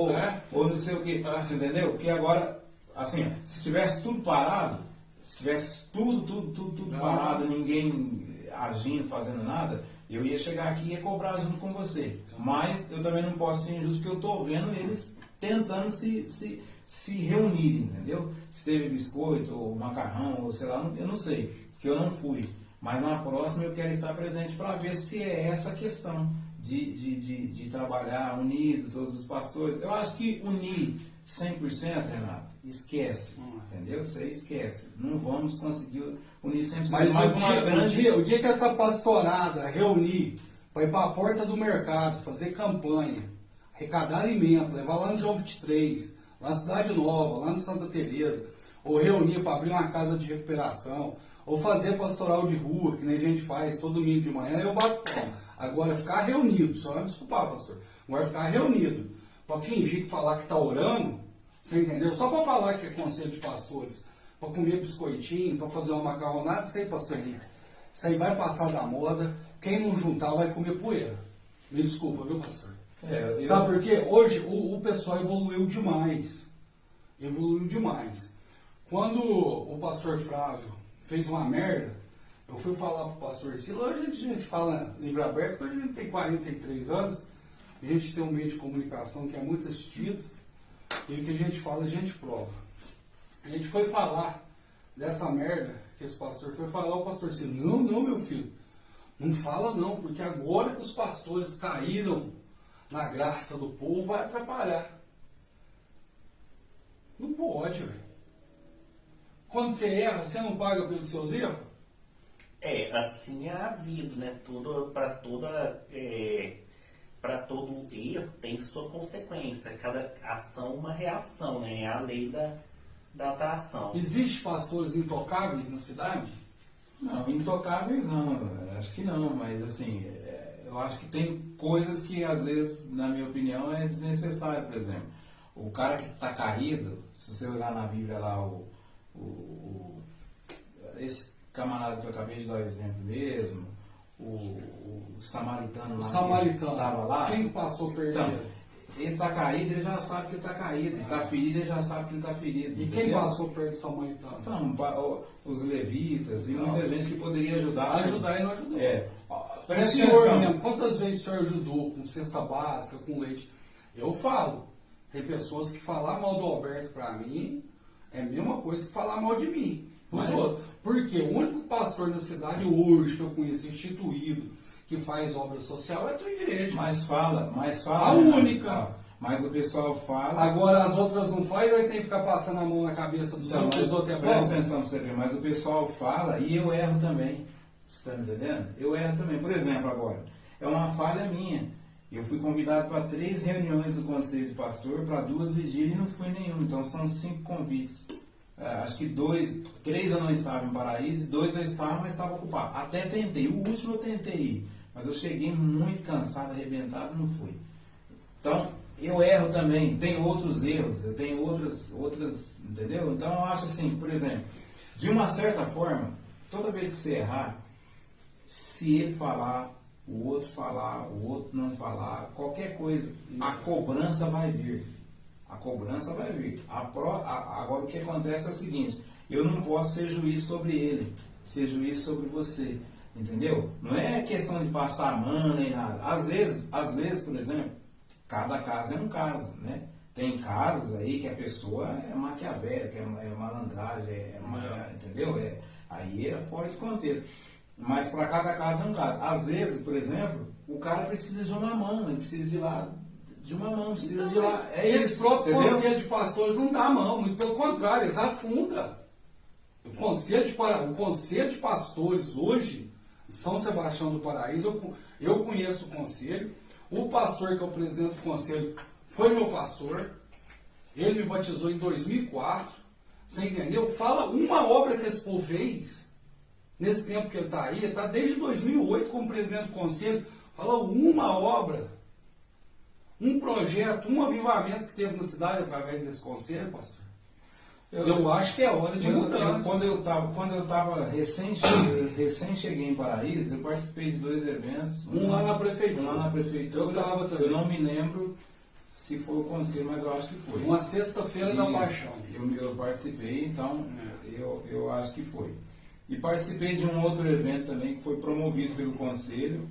Ou não sei o que. Você entendeu? Porque agora, assim, se tivesse tudo parado, se tivesse tudo parado, ninguém agindo, fazendo nada, eu ia chegar aqui e ia cobrar junto com você. Mas eu também não posso ser injusto, porque eu estou vendo eles tentando se reunir, entendeu? Se teve biscoito, ou macarrão, ou sei lá, eu não sei, que eu não fui. Mas na próxima eu quero estar presente para ver se é essa a questão de trabalhar unido, todos os pastores. Eu acho que unir 100%, Renato, esquece, entendeu? Você esquece. Não vamos conseguir unir 100%. Mas o dia que essa pastorada reunir, para ir para a porta do mercado, fazer campanha, arrecadar alimento, levar lá no João 23, lá na Cidade Nova, lá no Santa Teresa, ou reunir para abrir uma casa de recuperação, ou fazer pastoral de rua, que nem a gente faz todo domingo de manhã, eu bato palma. Agora ficar reunido, só vai me desculpar, pastor, agora ficar reunido, para fingir que falar que está orando, você entendeu? Só para falar que é conselho de pastores, para comer biscoitinho, para fazer uma macarronada, isso aí, pastor Henrique, isso aí vai passar da moda, quem não juntar vai comer poeira. Me desculpa, viu, pastor? Sabe por quê? Hoje o pessoal evoluiu demais. Evoluiu demais. Quando o pastor Flávio fez uma merda, eu fui falar pro pastor Sila, hoje a gente fala livre aberto, hoje a gente tem 43 anos, a gente tem um meio de comunicação que é muito assistido, e o que a gente fala, a gente prova. A gente foi falar dessa merda que esse pastor foi falar, o pastor Sila, não, meu filho, não fala não, porque agora que os pastores caíram na graça do povo, vai atrapalhar. Não pode, velho. Quando você erra, você não paga pelos seus erros? Assim é a vida, né? Para todo erro tem sua consequência. Cada ação uma reação, né? É a lei da atração. Existe pastores intocáveis na cidade? Não, intocáveis não, acho que não, mas assim, eu acho que tem coisas que às vezes, na minha opinião, é desnecessário, por exemplo. O cara que está caído, se você olhar na Bíblia lá, esse camarada que eu acabei de dar o exemplo mesmo, o samaritano lá que estava lá. Quem passou perto dele? Ele está caído, ele já sabe que ele está caído. Ele está ferido, ele já sabe que ele está ferido. E quem passou perto do samaritano? Então, os levitas e muita gente que poderia ajudar. Ajudar e não ajudou. O Presta senhor, atenção. mesmo, quantas vezes o senhor ajudou com cesta básica, com leite? Eu falo. Tem pessoas que falar mal do Alberto para mim é a mesma coisa que falar mal de mim. Porque o único pastor da cidade hoje que eu conheço instituído que faz obra social é a tua igreja. Mas fala. A única. Mas o pessoal fala. Agora as outras não fazem, nós temos que ficar passando a mão na cabeça dos outros, os outros é bom. Presta atenção pra você ver, mas o pessoal fala e eu erro também. Você está me entendendo? Eu erro também. Por exemplo, agora, é uma falha minha. Eu fui convidado para 3 reuniões do Conselho de Pastor, para 2 vigílias e não fui nenhum. Então são 5 convites. Acho que 3 eu não estava em Paraíso, 2 eu estava, mas estava ocupado. Até tentei. O último eu tentei ir. Mas eu cheguei muito cansado, arrebentado, não fui. Então, eu erro também. Tem outros erros, eu tenho outras, entendeu? Então eu acho assim, por exemplo, de uma certa forma, toda vez que você errar, se ele falar, o outro não falar, qualquer coisa, a cobrança vai vir. A cobrança vai vir. Agora o que acontece é o seguinte, eu não posso ser juiz sobre ele, ser juiz sobre você, entendeu? Não é questão de passar a mão nem nada. Às vezes, por exemplo, cada caso é um caso, né? Tem casos aí que a pessoa é maquiavélica, é malandragem, entendeu? Aí é fora de contexto. Mas para cada caso é um caso. Às vezes, por exemplo, o cara precisa de uma mão, ele precisa de lá de uma mão, precisa de lá. Esse próprio entendeu? conselho de pastores não dá mão, muito pelo contrário, eles afundam. O conselho de pastores hoje, em São Sebastião do Paraíso, eu conheço o conselho. O pastor que é o presidente do conselho foi meu pastor. Ele me batizou em 2004. Você entendeu? Fala uma obra que esse povo fez. Nesse tempo que ele está aí, ele está desde 2008 como presidente do conselho. Fala uma obra. Um projeto, um avivamento que teve na cidade através desse conselho, pastor. Eu acho que é hora de mudança. Quando eu estava recém cheguei em Paraíso, eu participei de 2 eventos. Um lá na prefeitura. Eu estava também. Eu não me lembro se foi o conselho, mas eu acho que foi. Uma sexta-feira da Isso. paixão. Eu participei, então eu acho que foi. E participei de um outro evento também que foi promovido pelo conselho,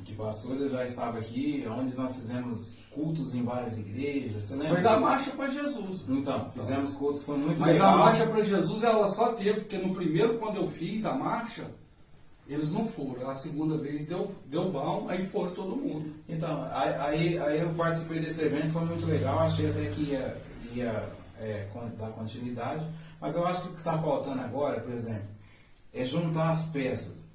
que passou, eu já estava aqui, onde nós fizemos cultos em várias igrejas. Você lembra? Foi da Marcha para Jesus. Então, fizemos cultos, foi muito Mas legal. a Marcha para Jesus, ela só teve, porque no primeiro, quando eu fiz a marcha, eles não foram. A segunda vez deu bom, aí foram todo mundo. Então, aí eu participei desse evento, foi muito legal, achei até que ia dar continuidade, mas eu acho que o que está faltando agora, por exemplo, é juntar as peças.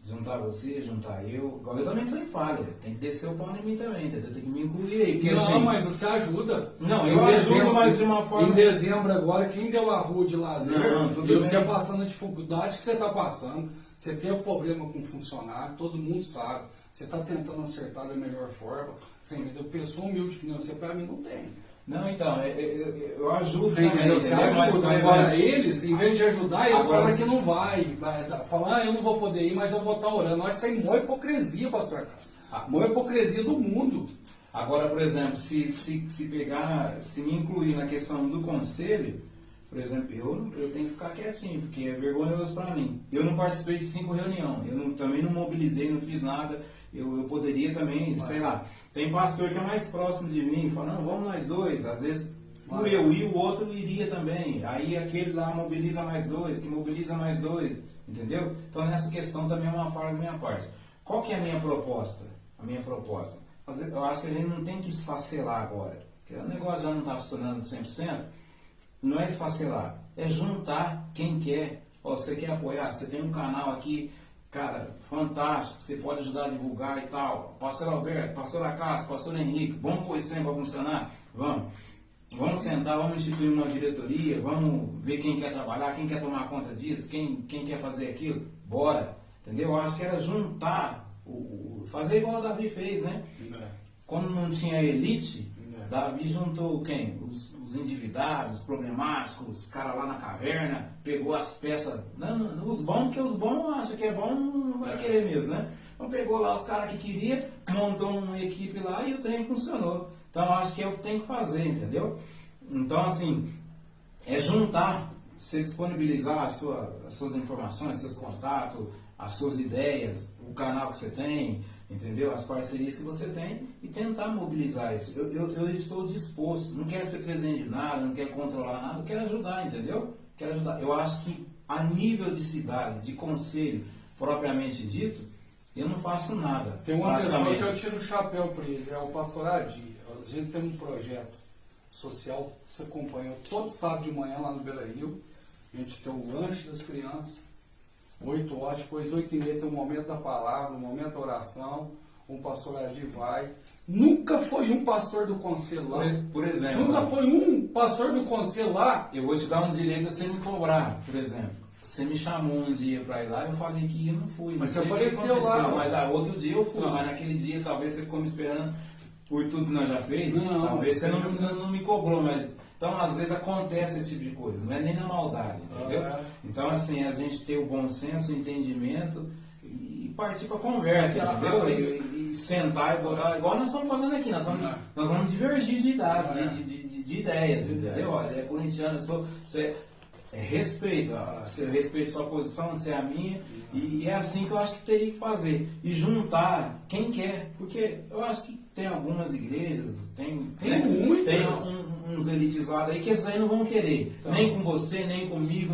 Juntar você, juntar eu. Eu também estou em falha, tem que descer o pau em mim também, entendeu? Tem que me incluir aí. Porque, Não, assim, mas você ajuda. Não, Em eu ajudo, dezembro- mas de uma forma... Em dezembro agora, quem deu a rua de lazer, Não, tudo e você bem. passando a dificuldade que você está passando, você tem um problema com o funcionário, todo mundo sabe, você está tentando acertar da melhor forma, você entendeu? Pessoa humilde que nem você, para mim, não tem. Não, então, eu ajudo Você também, entendeu? Você entendeu? Mas, ajuda. por Agora, exemplo, eles, em vez de ajudar, eles Agora, falam que não vai falar, eu não vou poder ir, mas eu vou estar orando. Isso é maior hipocrisia, pastor Cássio. A maior hipocrisia do mundo. Agora, por exemplo, se me incluir na questão do conselho, por exemplo, eu tenho que ficar quietinho, porque é vergonhoso para mim. Eu não participei de 5 reuniões, também não mobilizei, não fiz nada. Eu poderia também, sei lá, tem pastor que é mais próximo de mim, fala, não, vamos nós dois. Às vezes, eu e o outro iria também. Aí aquele lá mobiliza mais dois, que mobiliza mais dois, entendeu? Então, nessa questão também é uma falha da minha parte. Qual que é a minha proposta? A minha proposta? Eu acho que a gente não tem que esfacelar agora, porque o negócio já não está funcionando 100%. Não é esfacelar, é juntar quem quer. Ó, você quer apoiar, você tem um canal aqui, cara, fantástico, você pode ajudar a divulgar e tal. Pastor Alberto, pastor Acácio, pastor Henrique, vamos pôr esse trem para funcionar? Vamos sentar, vamos instituir uma diretoria, vamos ver quem quer trabalhar, quem quer tomar conta disso, quem quer fazer aquilo, bora. Entendeu? Eu acho que era juntar, fazer igual o Davi fez, né? Quando não tinha elite, Davi juntou quem? Os endividados, os problemáticos, os caras lá na caverna, pegou as peças, não, os bons, porque os bons acham que é bom, não vai querer mesmo, né? Então pegou lá os caras que queria, montou uma equipe lá e o trem funcionou. Então eu acho que é o que tem que fazer, entendeu? Então assim, é juntar, você disponibilizar as suas informações, seus contatos, as suas ideias, o canal que você tem, entendeu? As parcerias que você tem e tentar mobilizar isso. Eu estou disposto, não quero ser presidente de nada, não quero controlar nada, eu quero ajudar, entendeu? Quero ajudar. Eu acho que a nível de cidade, de conselho propriamente dito, eu não faço nada. Tem uma pessoa que praticamente. eu tiro o chapéu para ele, é o pastor Adi. A gente tem um projeto social, você acompanha todo sábado de manhã lá no Beira Rio. A gente tem o lanche das crianças, 8 horas, depois 8h30 tem o momento da palavra, o momento da oração, o pastor Adi vai. Nunca foi um pastor do conselho lá. Por exemplo, Nunca foi um pastor do conselho lá. eu vou te dar um direito a você me cobrar, por exemplo. Você me chamou um dia para ir lá, eu falei que ia, não fui. Mas não você sei o que apareceu aconteceu, lá, mas outro dia eu fui, Não. mas naquele dia talvez você ficou me esperando por tudo que nós já fez. Não, Talvez você mas não me cobrou, mas então às vezes acontece esse tipo de coisa, não é nem na maldade, entendeu? Então assim, a gente ter o bom senso, o entendimento e partir para conversa, entendeu? E sentar e botar, igual nós estamos fazendo aqui, nós vamos divergir de idade, de ideias, entendeu? Olha, é corintiano, você respeito, você respeita sua posição, você é a minha, e é assim que eu acho que teria que fazer. E juntar quem quer, porque eu acho que tem algumas igrejas, tem muitas. tem uns elitizados aí que esses aí não vão querer, nem com você, nem comigo,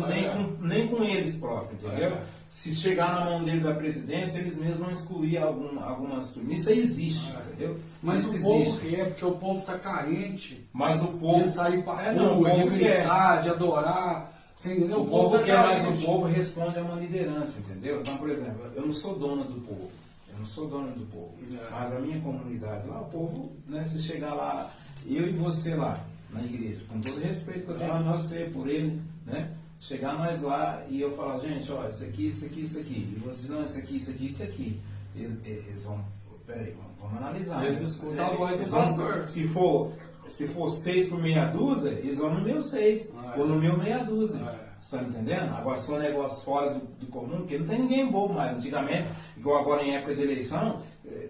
nem com eles próprios, entendeu? Se chegar na mão deles a presidência, eles mesmos vão excluir algumas turmas. Isso aí existe, entendeu? Mas Isso o povo existe. quer, porque o povo está carente Mas o povo de sair para não, rua, o de povo quer. gritar, de adorar. Você entendeu? O povo tá quer, mas carente. o povo responde a uma liderança, entendeu? Então, por exemplo, eu não sou dono do povo. Eu não sou dono do povo. Mas a minha comunidade lá, o povo, né, se chegar lá, eu e você lá, na igreja, com todo respeito que eu tenho por você, por ele, né? Chegar nós lá e eu falar, gente, ó, isso aqui, isso aqui, isso aqui. E você, não, isso aqui, isso aqui, isso aqui. Eles vão, peraí, vamos analisar. Eles né? escutam a voz do Eles vão- pastor. Se for 6 por meia dúzia, eles vão no meu 6, ou no meu meia dúzia. É. Você está me entendendo? Agora, se for um negócio fora do comum, porque não tem ninguém bobo mais. Antigamente, igual agora em época de eleição,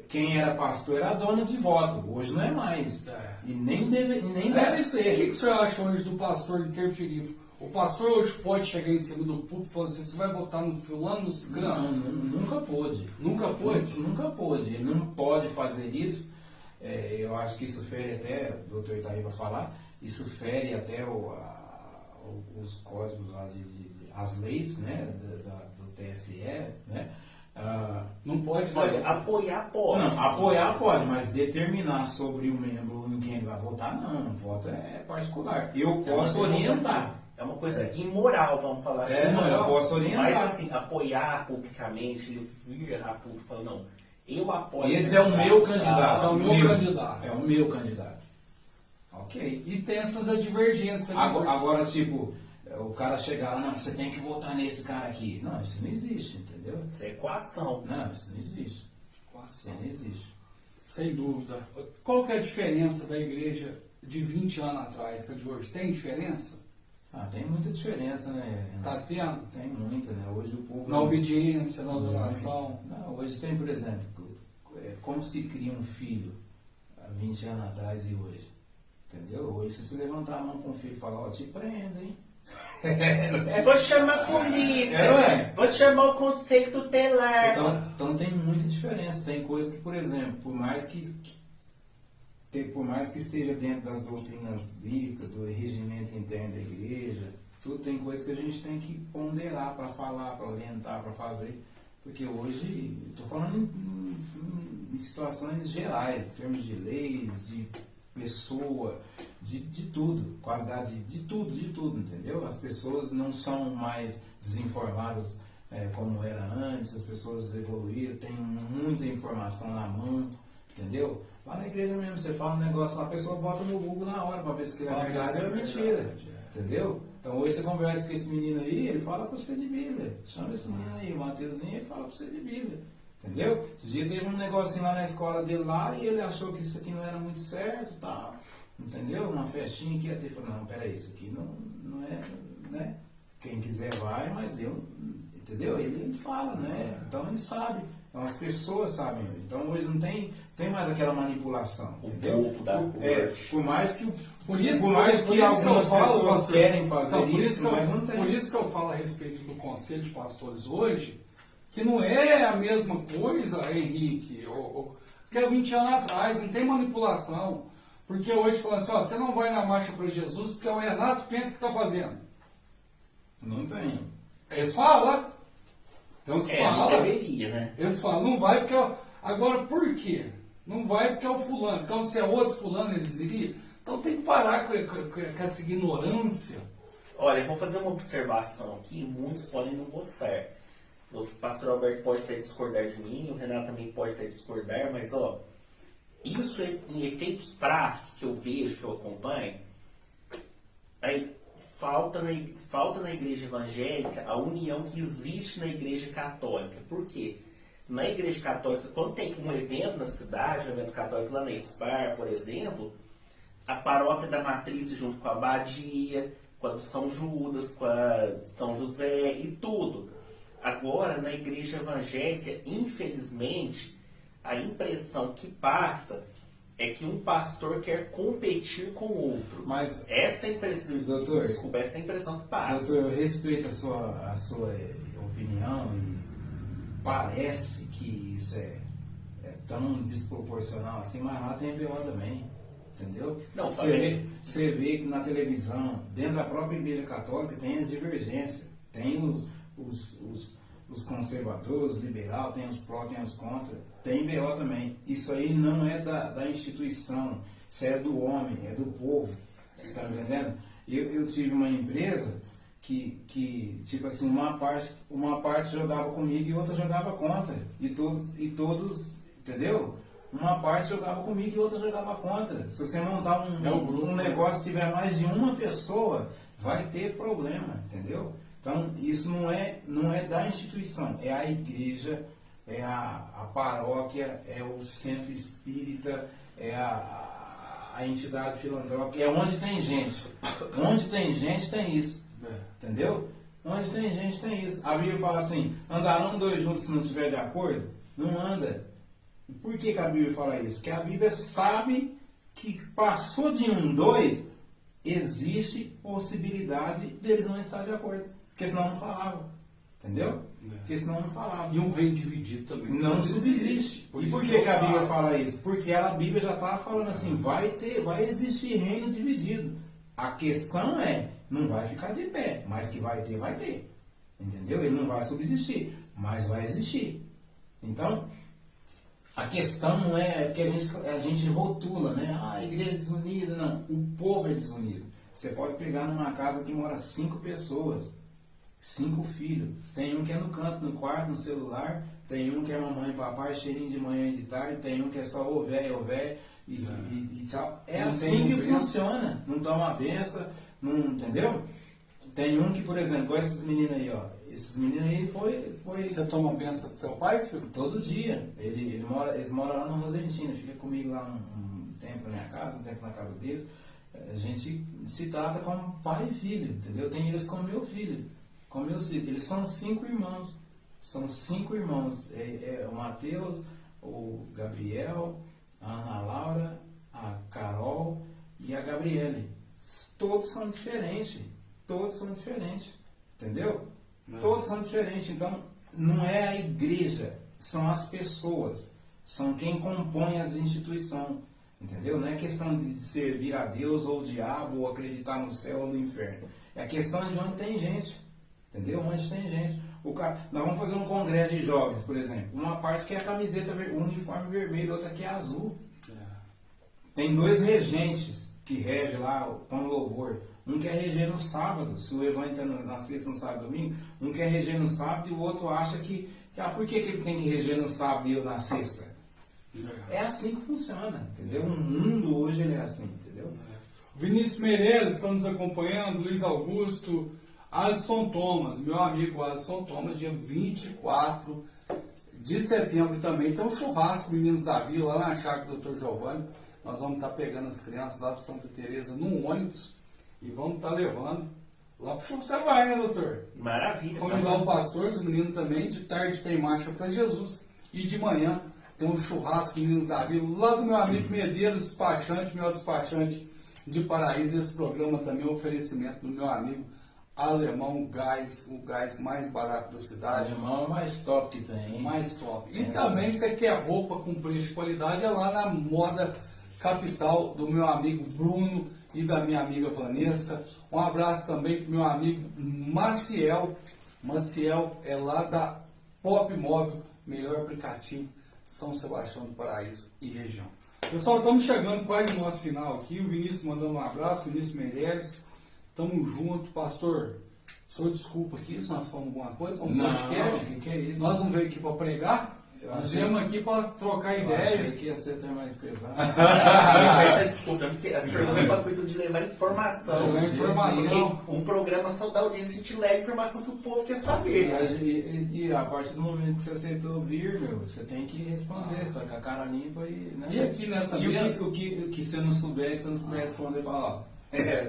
quem era pastor era dono de voto. Hoje não é mais. E nem deve O ser. que o senhor acha hoje do pastor interferir? O pastor hoje pode chegar em cima do púlpito e falar assim, você vai votar no fulano, no ciclano? Não, nunca pôde. Nunca pôde? Nunca pôde. Ele não pode fazer isso. Eu acho que isso fere até, o doutor está aí para falar, isso fere até os códigos lá as leis, né, do TSE, né? Não pode, Olha, apoiar pode. Não, apoiar pode, mas determinar sobre o membro em quem ele vai votar, não. O voto é particular. Eu posso orientar. É uma coisa imoral, vamos falar assim. Eu posso orientar. Mas assim, apoiar publicamente, ele vir a público e falar, não, eu apoio. Esse é o meu candidato. Esse é o meu candidato. É o meu candidato. Ok. E tem essas divergências. Agora, tipo, o cara chegar lá, não, você tem que votar nesse cara aqui. Não, isso não existe, entendeu? Isso é equação. Não, isso não existe. Isso não existe. Sem dúvida. Qual que é a diferença da igreja de 20 anos atrás com a de hoje? Tem diferença? Tem muita diferença, né? Tá tendo? Tem muita, né? Hoje o povo... Na obediência, na adoração. Não, hoje tem, por exemplo, como se cria um filho há 20 anos atrás e hoje. Entendeu? Hoje se você levantar a mão com o filho e falar, te prenda, hein? Vou chamar a polícia. Vou chamar o conselho tutelar. Então tem muita diferença. Tem coisa que, por exemplo, por mais que esteja dentro das doutrinas bíblicas, do regimento interno da igreja, tudo tem coisa que a gente tem que ponderar para falar, para orientar, para fazer. Porque hoje, estou falando em situações gerais, em termos de leis, de pessoa, de tudo, qualidade de tudo, entendeu? As pessoas não são mais desinformadas como era antes, as pessoas evoluíram, têm muita informação na mão, entendeu? Lá na igreja mesmo, você fala um negócio lá, a pessoa bota no Google na hora para ver se aquilo é verdade ou é mentira, entendeu? Então hoje você conversa com esse menino aí, ele fala para você de Bíblia, chama esse menino aí, o Mateuzinho, ele fala para você de Bíblia. Entendeu? Esse dia teve um negocinho lá na escola dele lá e ele achou que isso aqui não era muito certo e tal. Entendeu? Uma festinha que ia ter. Falou, não, peraí, isso aqui não é, né? Quem quiser vai, mas eu, entendeu? Ele fala, né? Então ele sabe. Então as pessoas sabem. Então hoje não tem mais aquela manipulação. Entendeu? Por mais que algumas pessoas querem fazer isso, mas não tem. Por isso que eu falo a respeito do conselho de pastores hoje, que não é a mesma coisa, Henrique, que há 20 anos atrás, não tem manipulação. Porque hoje falando assim, você não vai na marcha para Jesus porque é o Renato Penta que está fazendo. Não tem. Eles falam. Então, não deveria, né? Eles falam, não vai porque... Agora, por quê? Não vai porque é o fulano. Então, se é outro fulano, eles iriam. Então, tem que parar com essa ignorância. Olha, eu vou fazer uma observação aqui, muitos podem não gostar. O pastor Alberto pode até discordar de mim, o Renato também pode até discordar, mas isso em efeitos práticos que eu vejo, que eu acompanho, aí falta na igreja evangélica a união que existe na igreja católica. Por quê? Na igreja católica, quando tem um evento na cidade, um evento católico lá na SPAR, por exemplo, a paróquia da Matriz junto com a Abadia, com a do São Judas, com a de São José e tudo. Agora, na igreja evangélica, infelizmente, a impressão que passa é que um pastor quer competir com o outro. Mas essa impressão, doutor, desculpa, essa impressão que passa. Doutor, eu respeito a sua opinião e parece que isso é tão desproporcional assim, mas lá tem BO também. Entendeu? Não, você vê que na televisão, dentro da própria igreja católica, tem as divergências. Tem os conservadores, os liberais, tem os pró, tem os contra. Tem BO também. Isso aí não é da instituição, isso é do homem, é do povo. Você está me entendendo? Eu tive uma empresa que tipo assim, uma parte jogava comigo e outra jogava contra. E todos, entendeu? Uma parte jogava comigo e outra jogava contra. Se você montar um negócio, se tiver mais de uma pessoa, vai ter problema, entendeu? Então, isso não é da instituição, é a igreja, é a paróquia, é o centro espírita, é a entidade filantrópica, é onde tem gente. Onde tem gente, tem isso. Entendeu? Onde tem gente, tem isso. A Bíblia fala assim, andarão dois juntos se não estiver de acordo? Não anda. Por que a Bíblia fala isso? Porque a Bíblia sabe que passou de 2, existe possibilidade deles não estar de acordo. Porque senão não falavam. Entendeu? Porque senão não falavam. E um reino dividido também. Não subsiste. E por que a Bíblia fala isso? Porque a Bíblia já estava falando assim, vai existir reino dividido. A questão é, não vai ficar de pé, mas que vai ter, vai ter. Entendeu? Ele não vai subsistir, mas vai existir. Então, a questão não é porque a gente rotula, né? A igreja é desunida. Não, o povo é desunido. Você pode pegar numa casa que mora 5 pessoas, 5 filhos. Tem um que é no canto, no quarto, no celular. Tem um que é mamãe e papai, cheirinho de manhã e de tarde. Tem um que é só ô velho, e tchau. É não assim que benção. funciona. Não toma benção, não, entendeu? Tem um que, por exemplo, igual esses meninos aí, ó. Esses meninos aí foi Você toma benção do seu pai, filho? todo dia. Eles moram lá no Rosentina, fica comigo lá um tempo na minha casa, um tempo na casa deles. A gente se trata como pai e filho, entendeu? Tem eles como meu filho, como meus filhos. Eles são 5 irmãos. São 5 irmãos. O Mateus, o Gabriel, a Ana Laura, a Carol e a Gabriele. Todos são diferentes. Todos são diferentes. Entendeu? Todos são diferentes. Então, não é a igreja, são as pessoas. São quem compõe as instituições. Entendeu? Não é questão de servir a Deus ou o diabo, ou acreditar no céu ou no inferno. É a questão de onde tem gente. Entendeu? Onde tem gente. Nós vamos fazer um congresso de jovens, por exemplo. Uma parte que é a camiseta, o uniforme vermelho, outra que é azul. Tem 2 regentes que regem lá o pão louvor. Um quer reger no sábado, se o evangelho está na sexta, no sábado e domingo. Um quer reger no sábado e o outro acha que por que ele tem que reger no sábado e eu na sexta? É assim que funciona, entendeu? O mundo hoje ele é assim, entendeu? Vinícius Meirelles está nos acompanhando, Luiz Augusto, Alisson Thomas, meu amigo Alisson Thomas, dia 24 de setembro também. Tem um churrasco, Meninos da Vila, lá na chácara do Dr. Giovanni. Nós vamos estar pegando as crianças lá de Santa Teresa num ônibus e vamos estar levando lá pro churrasco. Você vai, né, doutor? Maravilha. Convidar o pastor, os meninos também. De tarde tem marcha para Jesus e de manhã tem um churrasco, Meninos da Vila, lá do meu amigo Medeiros, despachante, meu despachante de Paraíso. Esse programa também é um oferecimento do meu amigo Alemão Gás, o gás mais barato da cidade. Alemão é o mais top que tem, hein? Mais top. E também você quer roupa com preço de qualidade, é lá na Moda Capital do meu amigo Bruno e da minha amiga Vanessa. Um abraço também para o meu amigo Maciel. Maciel é lá da Pop Móvel, melhor aplicativo de São Sebastião do Paraíso e região. Pessoal, estamos chegando quase no nosso final aqui. O Vinícius mandando um abraço, Vinícius Meirelles. Tamo junto, pastor. O senhor desculpa aqui se nós falamos alguma coisa, um podcast. Que é isso? Nós não veio aqui para pregar, nós viemos aqui para trocar Eu ideia. achei que ia ser até mais pesado. Mas desculpa, porque as perguntas para cuidar de levar informação. Levar informação. Porque um programa só dá audiência e te leva a informação que o povo quer saber. E a partir do momento que você aceitou vir, você tem que responder, só com a cara limpa e. Né? E aqui nessa E mesa, o que você não souber, que você não souber responder, fala, ó.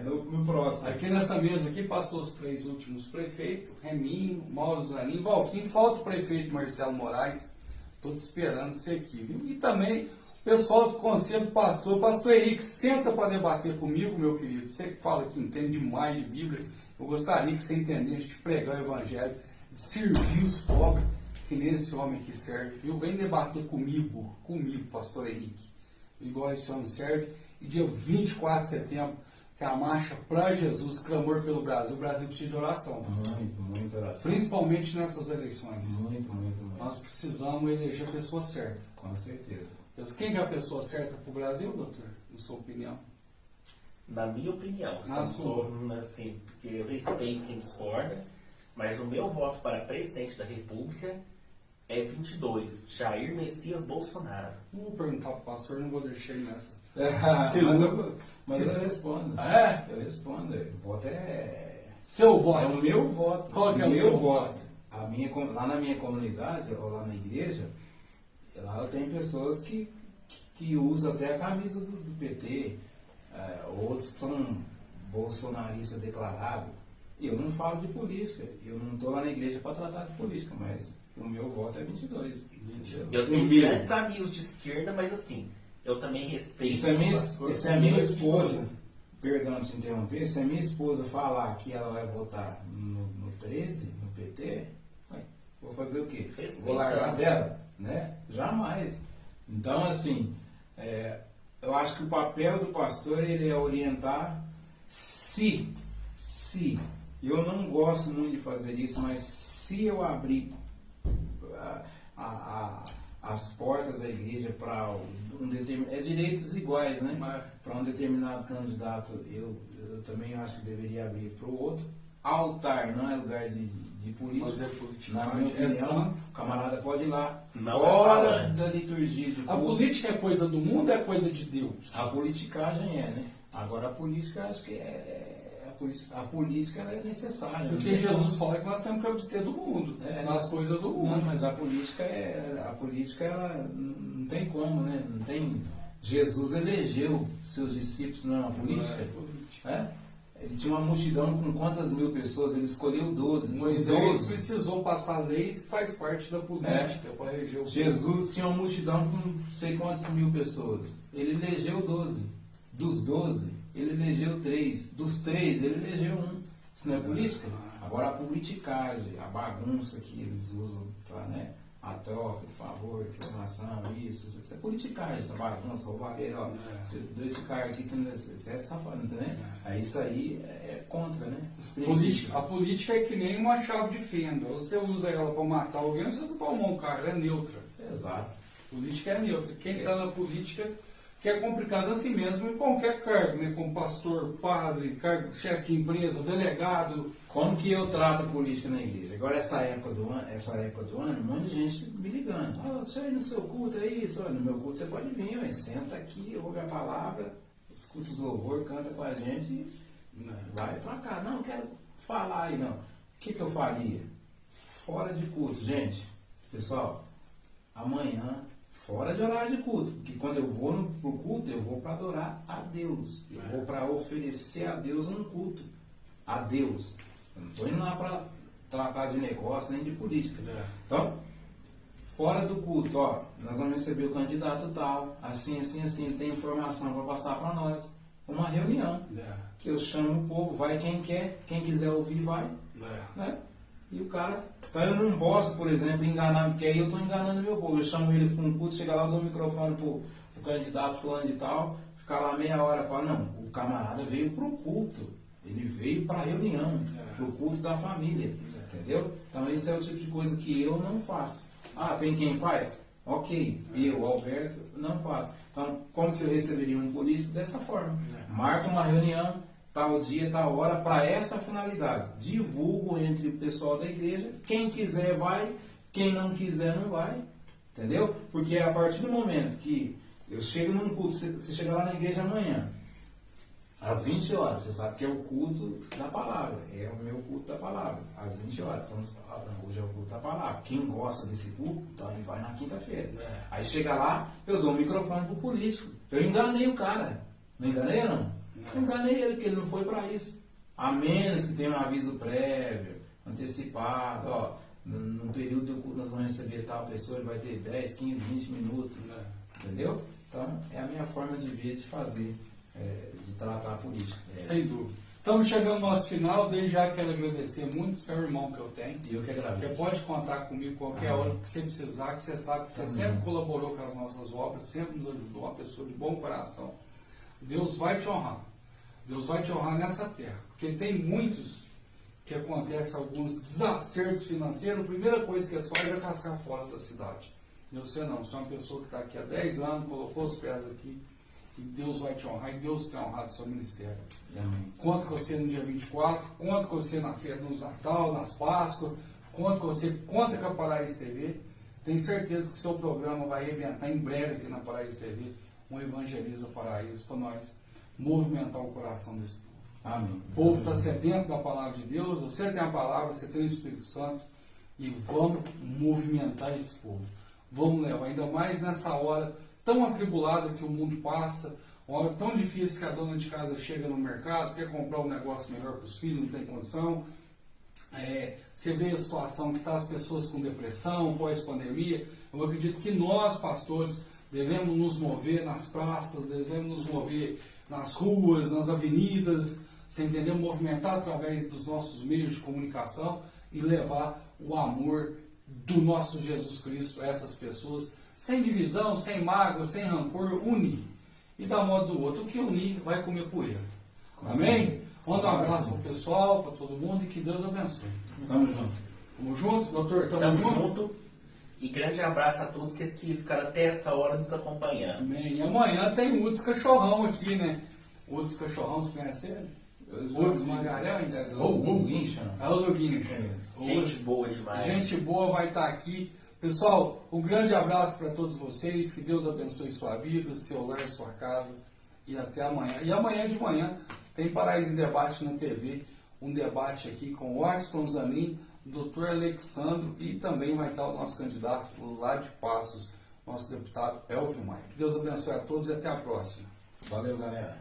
No próximo. aqui nessa mesa aqui passou os 3 últimos prefeitos, Reminho, Mauro Zanin, Valquim, falta o prefeito Marcelo Moraes. Estou esperando você aqui, viu? E também o pessoal do Conselho do Pastor Henrique, senta para debater comigo, meu querido. Você que fala que entende demais de Bíblia, eu gostaria que você entendesse de pregar o Evangelho, de servir os pobres, que nem esse homem aqui serve. Viu? Vem debater comigo, Pastor Henrique, igual esse homem serve. E dia 24 de setembro, que é a marcha para Jesus, clamor pelo Brasil. O Brasil precisa de oração, pastor. Muito oração. Principalmente nessas eleições. Muito. Nós precisamos eleger a pessoa certa. Com certeza. Quem é a pessoa certa para o Brasil, doutor? Na sua opinião? Na minha opinião, Na sua. assim, porque eu respeito quem discorda, mas o meu voto para presidente da República é 22, Jair Messias Bolsonaro. Não vou perguntar para o pastor, não vou deixar ele nessa. Mas eu respondo. É? Eu respondo. O voto Seu voto. é o meu voto. Qual que é o seu voto? Lá na minha comunidade, ou lá na igreja, lá eu tenho pessoas que usam até a camisa do PT, outros que são bolsonaristas declarados. E eu não falo de política, eu não estou lá na igreja para tratar de política, mas o meu voto é 22. Eu tenho grandes amigos de esquerda, mas assim, Eu também respeito. E se a minha, pastor. e se a minha esposa, perdão te interromper, se a minha esposa falar que ela vai votar no 13, no PT, ué, vou fazer o quê? Vou largar dela? Né? Jamais. Então, assim, eu acho que o papel do pastor ele é orientar se eu não gosto muito de fazer isso, mas se eu abrir as portas da igreja para um determinado... direitos iguais, né? Para um determinado candidato, eu também acho que deveria abrir para o outro. Altar não é lugar de política. Mas é política. Na minha opinião, o camarada pode ir lá, Não fora da liturgia de culto. A política é coisa do mundo ou é coisa de Deus? A politicagem né? Agora a política, acho que a política ela é necessária. Porque Jesus fala que nós temos que abster do mundo, nas coisas do mundo. Não, mas a política ela não tem como, né? Não tem. Jesus elegeu seus discípulos na política. Ele tinha uma multidão com quantas mil pessoas? Ele escolheu 12. Moisés precisou passar leis que faz parte da política para reger o povo. Jesus tinha uma multidão com não sei quantas mil pessoas. Ele elegeu 12. Dos 12, ele elegeu 3. Dos 3, ele elegeu 1. Isso não é política? Agora a politicagem, a bagunça que eles usam para, né? A troca, o favor, a reclamação, isso é politicagem, essa bagunça, roubalheira, ó. Você deu esse cara aqui, você é safado, né? Isso aí é contra, né? A política é que nem uma chave de fenda. Você usa ela para matar alguém, você usa para arrumar um cara, ela é neutra. Exato. Política é neutra. Quem está na política que é complicado assim mesmo em qualquer cargo, né? Como pastor, padre, cargo, chefe de empresa, delegado. Como que eu trato a política na igreja? Agora essa época do ano, um monte de gente me ligando. Deixa eu ir no seu culto, é isso? Olha, no meu culto você pode vir, ué, senta aqui, ouve a palavra, escuta os louvor, canta com a gente e vai pra cá. Não, quero falar aí não. O que eu faria? Fora de culto, gente. Pessoal, amanhã fora de horário de culto, porque quando eu vou pro culto, eu vou para adorar a Deus. Eu vou para oferecer a Deus um culto. A Deus. Eu não estou indo lá para tratar de negócio nem de política. Então, fora do culto, ó, nós vamos receber o candidato tal, assim, tem informação para passar para nós. Uma reunião. Que eu chamo o povo, vai quem quer, quem quiser ouvir, vai. Né? E o cara, eu não posso, por exemplo, enganar, porque aí eu estou enganando meu povo. Eu chamo eles para um culto, chega lá, dou o microfone pro candidato fulano de tal, ficar lá meia hora, fala, não, o camarada veio pro culto, ele veio para a reunião, pro culto da família, entendeu? Então esse é o tipo de coisa que eu não faço. Tem quem faz? Ok, eu, Alberto, não faço. Então, como que eu receberia um político? Dessa forma. Marca uma reunião, tal dia, tal hora, para essa finalidade. Divulgo entre o pessoal da igreja. Quem quiser vai, quem não quiser não vai. Entendeu? Porque a partir do momento que eu chego num culto, você chega lá na igreja amanhã, às 20 horas, você sabe que é o culto da palavra. É o meu culto da palavra. Às 20 horas. Então, hoje é o culto da palavra. Quem gosta desse culto, então ele vai na quinta-feira. Aí chega lá, eu dou o microfone pro político. Eu enganei o cara. Não enganei ou não? Eu enganei ele, porque ele não foi para isso. A menos que tenha um aviso prévio, antecipado, ó, no período do culto nós vamos receber tal pessoa, ele vai ter 10, 15, 20 minutos, entendeu? Então, é a minha forma de ver, de fazer, de tratar a política. Sem dúvida. Estamos chegando ao nosso final, desde já quero agradecer muito o seu irmão que eu tenho. E eu que agradeço. Você pode contar comigo qualquer hora que você precisar, que você sabe que você sempre colaborou com as nossas obras, sempre nos ajudou, uma pessoa de bom coração. Deus vai te honrar. Deus vai te honrar nessa terra. Porque tem muitos que acontecem alguns desacertos financeiros. A primeira coisa que eles fazem é cascar fora da cidade. E você não. Você é uma pessoa que está aqui há 10 anos, colocou os pés aqui. E Deus vai te honrar. E Deus tem honrado o seu ministério. Amém. Conto com você no dia 24. Conto com você na festa do Natal, nas Páscoas. Conto com você. Conta com a Paraíso TV. Tenho certeza que o seu programa vai arrebentar em breve aqui na Paraíso TV. Um Evangeliza Paraíso para nós movimentar o coração desse povo. Amém. O povo está sedento da palavra de Deus, você tem a palavra, você tem o Espírito Santo, e vamos movimentar esse povo. Vamos levar, ainda mais nessa hora tão atribulada que o mundo passa, uma hora tão difícil que a dona de casa chega no mercado, quer comprar um negócio melhor para os filhos, não tem condição. Você vê a situação que está as pessoas com depressão, pós-pandemia. Eu acredito que nós, pastores, devemos nos mover nas praças, devemos nos mover nas ruas, nas avenidas, você entendeu? Movimentar através dos nossos meios de comunicação e levar o amor do nosso Jesus Cristo a essas pessoas, sem divisão, sem mágoa, sem rancor, unir. E da modo do outro, o que unir vai comer poeira. Amém? Manda um abraço pro pessoal, para todo mundo e que Deus abençoe. Tamo junto. Tamo junto, doutor? Tamo junto. E grande abraço a todos que ficaram até essa hora nos acompanhando. Amém. E amanhã tem o Udes Cachorrão aqui, né? O Udes Cachorrão, você conhece ele? Udes Magalhães? É o Guincha. É o Luguinhas. Gente boa demais. Gente boa vai estar aqui. Pessoal, um grande abraço para todos vocês. Que Deus abençoe sua vida, seu lar, sua casa. E até amanhã. E amanhã de manhã tem Paraíso em Debate na TV. Um debate aqui com o Washington Zanin, o doutor Alexandro e também vai estar o nosso candidato lá de Passos, nosso deputado Elvio Maia. Que Deus abençoe a todos e até a próxima. Valeu, galera.